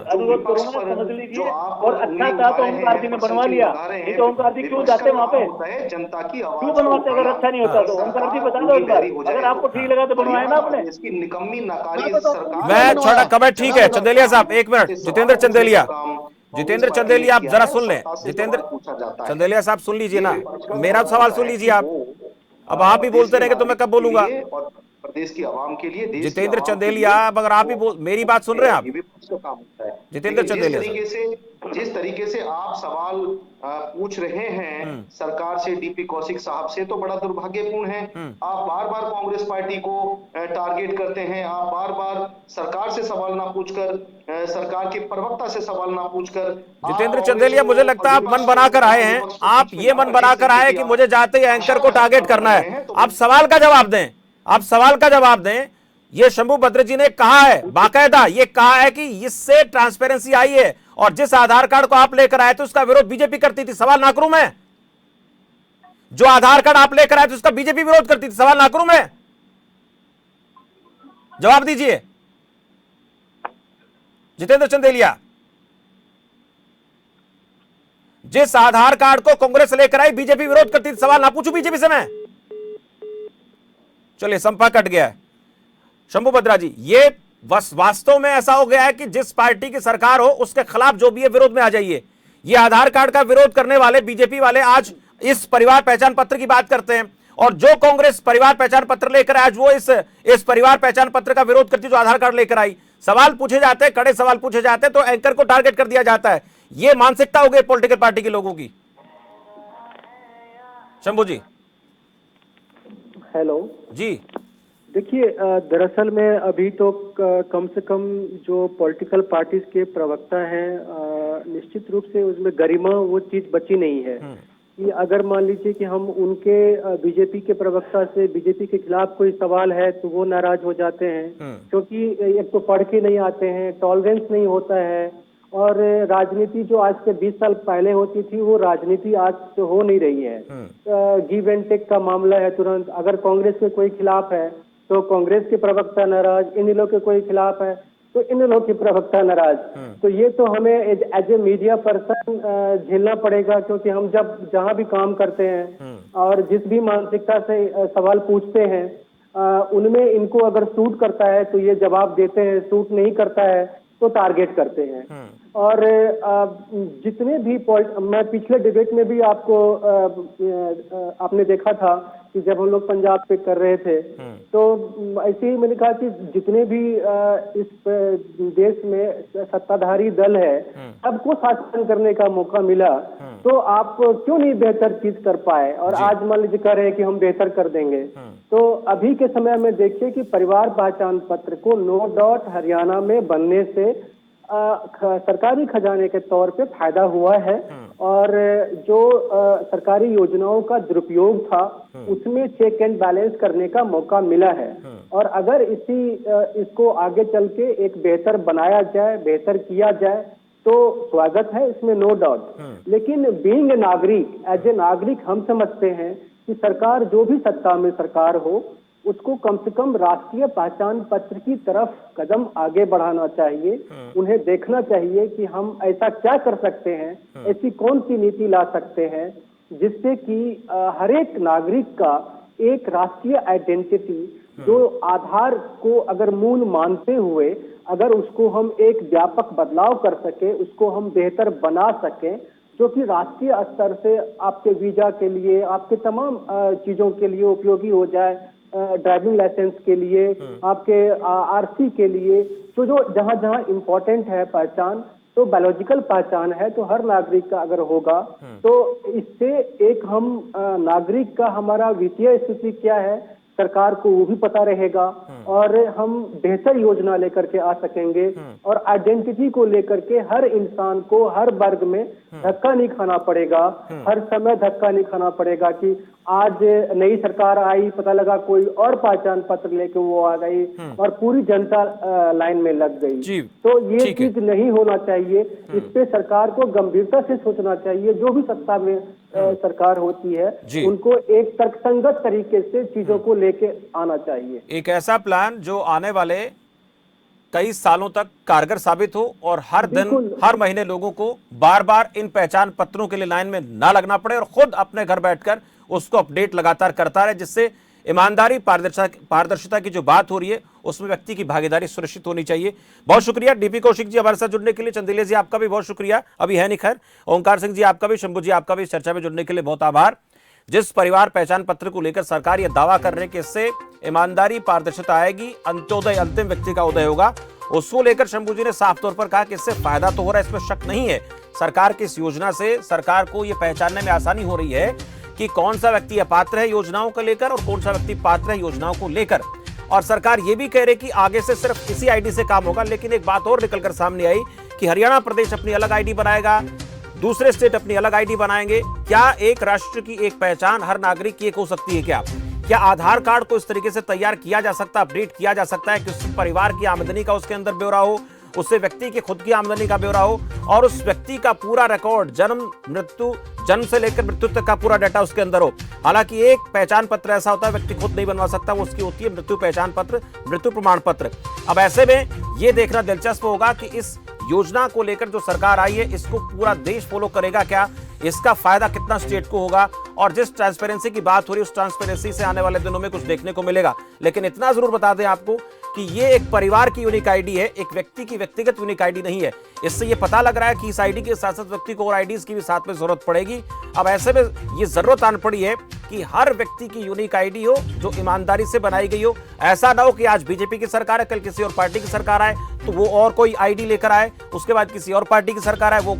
अनुरोध करूंगा समझ लीजिए, और अच्छा था तो ओमकार जी ने बनवा लिया, नहीं तो ओमकार जी क्यों जाते वहाँ पे, जनता की क्यों बनवाते? अगर अच्छा नहीं होता तो ओमकार जी बता दो, अगर आपको ठीक लगा तो बनवाए ना आपने। इसकी निकम्मी नाकारी सरकार। मैं छोटा कमेंट, ठीक है चंदेलिया साहब, एक मिनट, जितेंद्र चंदेलिया आप जरा सुन लें। जितेंद्र चंदेलिया साहब सुन लीजिए ना, मेरा सवाल सुन लीजिए आप। अब आप ही बोलते रहेंगे तो मैं कब बोलूंगा? प्रदेश की आवाम के लिए, जितेंद्र चंदेलिया, अब अगर आप ही मेरी बात सुन रहे हैं आप, जितेंद्र चंदेलिया, जिस तरीके से आप सवाल पूछ रहे हैं सरकार से, डीपी कौशिक साहब से, तो बड़ा दुर्भाग्यपूर्ण है। आप बार बार कांग्रेस पार्टी को टारगेट करते हैं, आप बार बार सरकार से सवाल ना पूछकर, सरकार के प्रवक्ता से सवाल ना पूछकर। जितेंद्र चंदेलिया, मुझे लगता है आप मन बनाकर आए हैं, आप ये मन बनाकर आए कि मुझे जाते ही एंकर को टारगेट करना है। आप सवाल का जवाब दें, आप सवाल का जवाब दें। ये शंभू भद्र जी ने कहा है, बाकायदा ये कहा है कि इससे ट्रांसपेरेंसी आई है, और जिस आधार कार्ड को आप लेकर आए थे उसका विरोध बीजेपी करती थी, सवाल ना करूं मैं? जो आधार कार्ड आप लेकर आए थे उसका बीजेपी विरोध करती थी, सवाल ना करूं मैं? जवाब दीजिए जितेंद्र चंदेलिया। जिस आधार कार्ड को कांग्रेस लेकर आई बीजेपी विरोध करती थी, सवाल ना पूछूं बीजेपी से मैं? चलिए संपर्क कट गया है। शंभू भद्रा जी, ये वास्तव में ऐसा हो गया है कि जिस पार्टी की सरकार हो उसके खिलाफ जो भी है विरोध में आ जाइए। ये आधार कार्ड का विरोध करने वाले बीजेपी वाले आज इस परिवार पहचान पत्र की बात करते हैं, और जो कांग्रेस परिवार पहचान पत्र लेकर आज वो इस परिवार पहचान पत्र का विरोध करती जो आधार कार्ड लेकर आई। सवाल पूछे जाते हैं, कड़े सवाल पूछे जाते हैं तो एंकर को टारगेट कर दिया जाता है। ये मानसिकता हो गई पॉलिटिकल पार्टी के लोगों की। शंभू जी। हेलो जी, देखिए, दरअसल में अभी तो कम से कम जो पॉलिटिकल पार्टीज के प्रवक्ता हैं, निश्चित रूप से उसमें गरिमा वो चीज बची नहीं है कि अगर मान लीजिए कि हम उनके बीजेपी के प्रवक्ता से बीजेपी के खिलाफ कोई सवाल है तो वो नाराज हो जाते हैं, क्योंकि एक तो पढ़ के नहीं आते हैं, टॉलरेंस नहीं होता है, और राजनीति जो आज से 20 साल पहले होती थी वो राजनीति आज से हो नहीं रही है। गिव एंड टेक का मामला है, तुरंत अगर कांग्रेस के कोई खिलाफ है तो कांग्रेस के प्रवक्ता नाराज, इनेलो के कोई खिलाफ है तो इनेलो के प्रवक्ता नाराज। तो ये तो हमें एज ए मीडिया पर्सन झेलना पड़ेगा, क्योंकि हम जब जहां भी काम करते हैं और जिस भी मानसिकता से सवाल पूछते हैं उनमें इनको अगर सूट करता है तो ये जवाब देते हैं, सूट नहीं करता है तो टारगेट करते हैं। और जितने भी मैं पिछले डिबेट में भी आपने देखा था कि जब हम लोग पंजाब पे कर रहे थे तो ऐसे ही मैंने कहा कि जितने भी इस देश में सत्ताधारी दल है सबको शासन करने का मौका मिला, तो आप क्यों नहीं बेहतर चीज कर पाए? और आज मान लीजिए कह रहे हैं कि हम बेहतर कर देंगे। तो अभी के समय में देखिए कि परिवार पहचान पत्र को नो डाउट हरियाणा में बनने से सरकारी खजाने के तौर पे फायदा हुआ है, और जो सरकारी योजनाओं का दुरुपयोग था उसमें चेक एंड बैलेंस करने का मौका मिला है। और अगर इसको आगे चल के एक बेहतर बनाया जाए, बेहतर किया जाए, तो स्वागत है, इसमें नो डाउट। लेकिन बीइंग ए नागरिक, एज ए नागरिक हम समझते हैं कि सरकार जो भी सत्ता में सरकार हो उसको कम से कम राष्ट्रीय पहचान पत्र की तरफ कदम आगे बढ़ाना चाहिए। उन्हें देखना चाहिए कि हम ऐसा क्या कर सकते हैं, ऐसी कौन सी नीति ला सकते हैं जिससे कि हर एक नागरिक का एक राष्ट्रीय आइडेंटिटी, जो आधार को अगर मूल मानते हुए अगर उसको हम एक व्यापक बदलाव कर सके, उसको हम बेहतर बना सके, जो कि राष्ट्रीय स्तर से आपके वीजा के लिए, आपके तमाम चीजों के लिए उपयोगी हो जाए, ड्राइविंग लाइसेंस के लिए, आपके आरसी के लिए, तो जो जहां जहां इम्पोर्टेंट है पहचान, तो बायोलॉजिकल पहचान है, तो हर नागरिक का अगर होगा तो इससे एक हम नागरिक का हमारा वित्तीय स्थिति क्या है सरकार को वो भी पता रहेगा और हम बेहतर योजना लेकर के आ सकेंगे और आइडेंटिटी को लेकर के हर इंसान को हर वर्ग में धक्का नहीं खाना पड़ेगा, हर समय धक्का नहीं खाना पड़ेगा कि आज नई सरकार आई, पता लगा कोई और पहचान पत्र लेके वो आ गई और पूरी जनता लाइन में लग गई। तो ये चीज नहीं होना चाहिए। इस पे सरकार को गंभीरता से सोचना चाहिए। जो भी सत्ता में सरकार होती है उनको एक तर्कसंगत तरीके से चीजों को लेके आना चाहिए। एक ऐसा प्लान जो आने वाले कई सालों तक कारगर साबित हो और हर दिन हर महीने लोगों को बार बार इन पहचान पत्रों के लिए लाइन में ना लगना पड़े और खुद अपने घर बैठकर उसको अपडेट लगातार करता रहे, जिससे ईमानदारी पारदर्शिता की जो बात हो रही है उसमें व्यक्ति की भागीदारी सुनिश्चित होनी चाहिए। बहुत शुक्रिया डीपी कौशिक जी हमारे साथ जुड़ने के लिए। चंदेलिया जी आपका भी बहुत शुक्रिया, अभी है नहीं खैर। ओंकार सिंह जी आपका भी, शंभू जी आपका भी इस चर्चा में जुड़ने के लिए बहुत आभार। जिस परिवार पहचान पत्र को लेकर सरकार यह दावा कर रहे हैं कि इससे ईमानदारी पारदर्शिता आएगी, अंत्योदय अंतिम व्यक्ति का उदय होगा, उसको लेकर शंभू जी ने साफ तौर पर कहा कि इससे फायदा तो हो रहा है, इसमें शक नहीं है। सरकार की इस योजना से सरकार को यह पहचानने में आसानी हो रही है कि कौन सा व्यक्ति अपात्र है योजनाओं को लेकर और कौन सा व्यक्ति पात्र है योजनाओं को लेकर। और सरकार ये भी कह रही कि आगे से सिर्फ इसी आईडी से काम होगा। लेकिन एक बात और निकलकर सामने आई कि हरियाणा प्रदेश अपनी अलग आईडी बनाएगा, दूसरे स्टेट अपनी अलग आईडी बनाएंगे। क्या एक राष्ट्र की एक पहचान हर नागरिक की एक हो सकती है? क्या आधार कार्ड को इस तरीके से तैयार किया जा सकता है, अपडेट किया जा सकता है कि उस परिवार की आमदनी का उसके अंदर ब्यौरा हो, उससे व्यक्ति की खुद की आमदनी का ब्यौरा हो और उस व्यक्ति का पूरा रिकॉर्ड, जन्म से लेकर मृत्यु तक का पूरा डाटा उसके अंदर हो। हालांकि एक पहचान पत्र ऐसा होता है व्यक्ति खुद नहीं बनवा सकता, वो उसकी होती है मृत्यु पहचान पत्र, मृत्यु प्रमाण पत्र। अब ऐसे में ये देखना दिलचस्प होगा कि इस योजना को लेकर जो सरकार आई है इसको पूरा देश फॉलो करेगा क्या, इसका फायदा कितना स्टेट को होगा और जिस ट्रांसपेरेंसी की बात हो रही है उस ट्रांसपेरेंसी से आने वाले दिनों में कुछ देखने को मिलेगा। लेकिन इतना जरूर बता दें आपको कि ये एक परिवार की यूनिक आईडी है, एक व्यक्ति की व्यक्तिगत यूनिक आईडी नहीं है। इससे ये पता लग रहा है कि इस आईडी के साथ साथ व्यक्ति को और आईडीज की भी साथ में जरूरत पड़ेगी। अब ऐसे में ये जरूरत आन पड़ी है कि हर व्यक्ति की यूनिक आईडी हो जो ईमानदारी से बनाई गई हो। ऐसा ना हो कि आज बीजेपी की सरकार है, कल किसी और पार्टी की सरकार आए तो वो और कोई आईडी लेकर आए, उसके बाद किसी और पार्टी की सरकार आए वो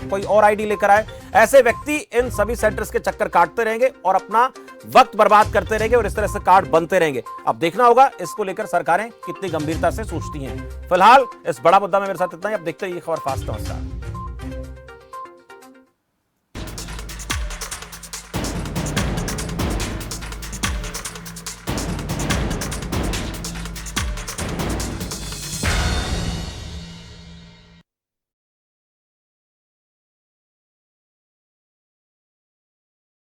कोई और आईडी लेकर आए। ऐसे व्यक्ति इन सभी सेंटर्स के चक्कर काटते रहेंगे और अपना वक्त बर्बाद करते रहेंगे और इस तरह से कार्ड बनते रहेंगे। अब देखना होगा इसको लेकर सरकारें कितनी गंभीरता से सोचती हैं। फिलहाल इस बड़ा मुद्दा में मेरे साथ इतना ही। अब देखते हैं ये खबर फास्ट। नमस्कार।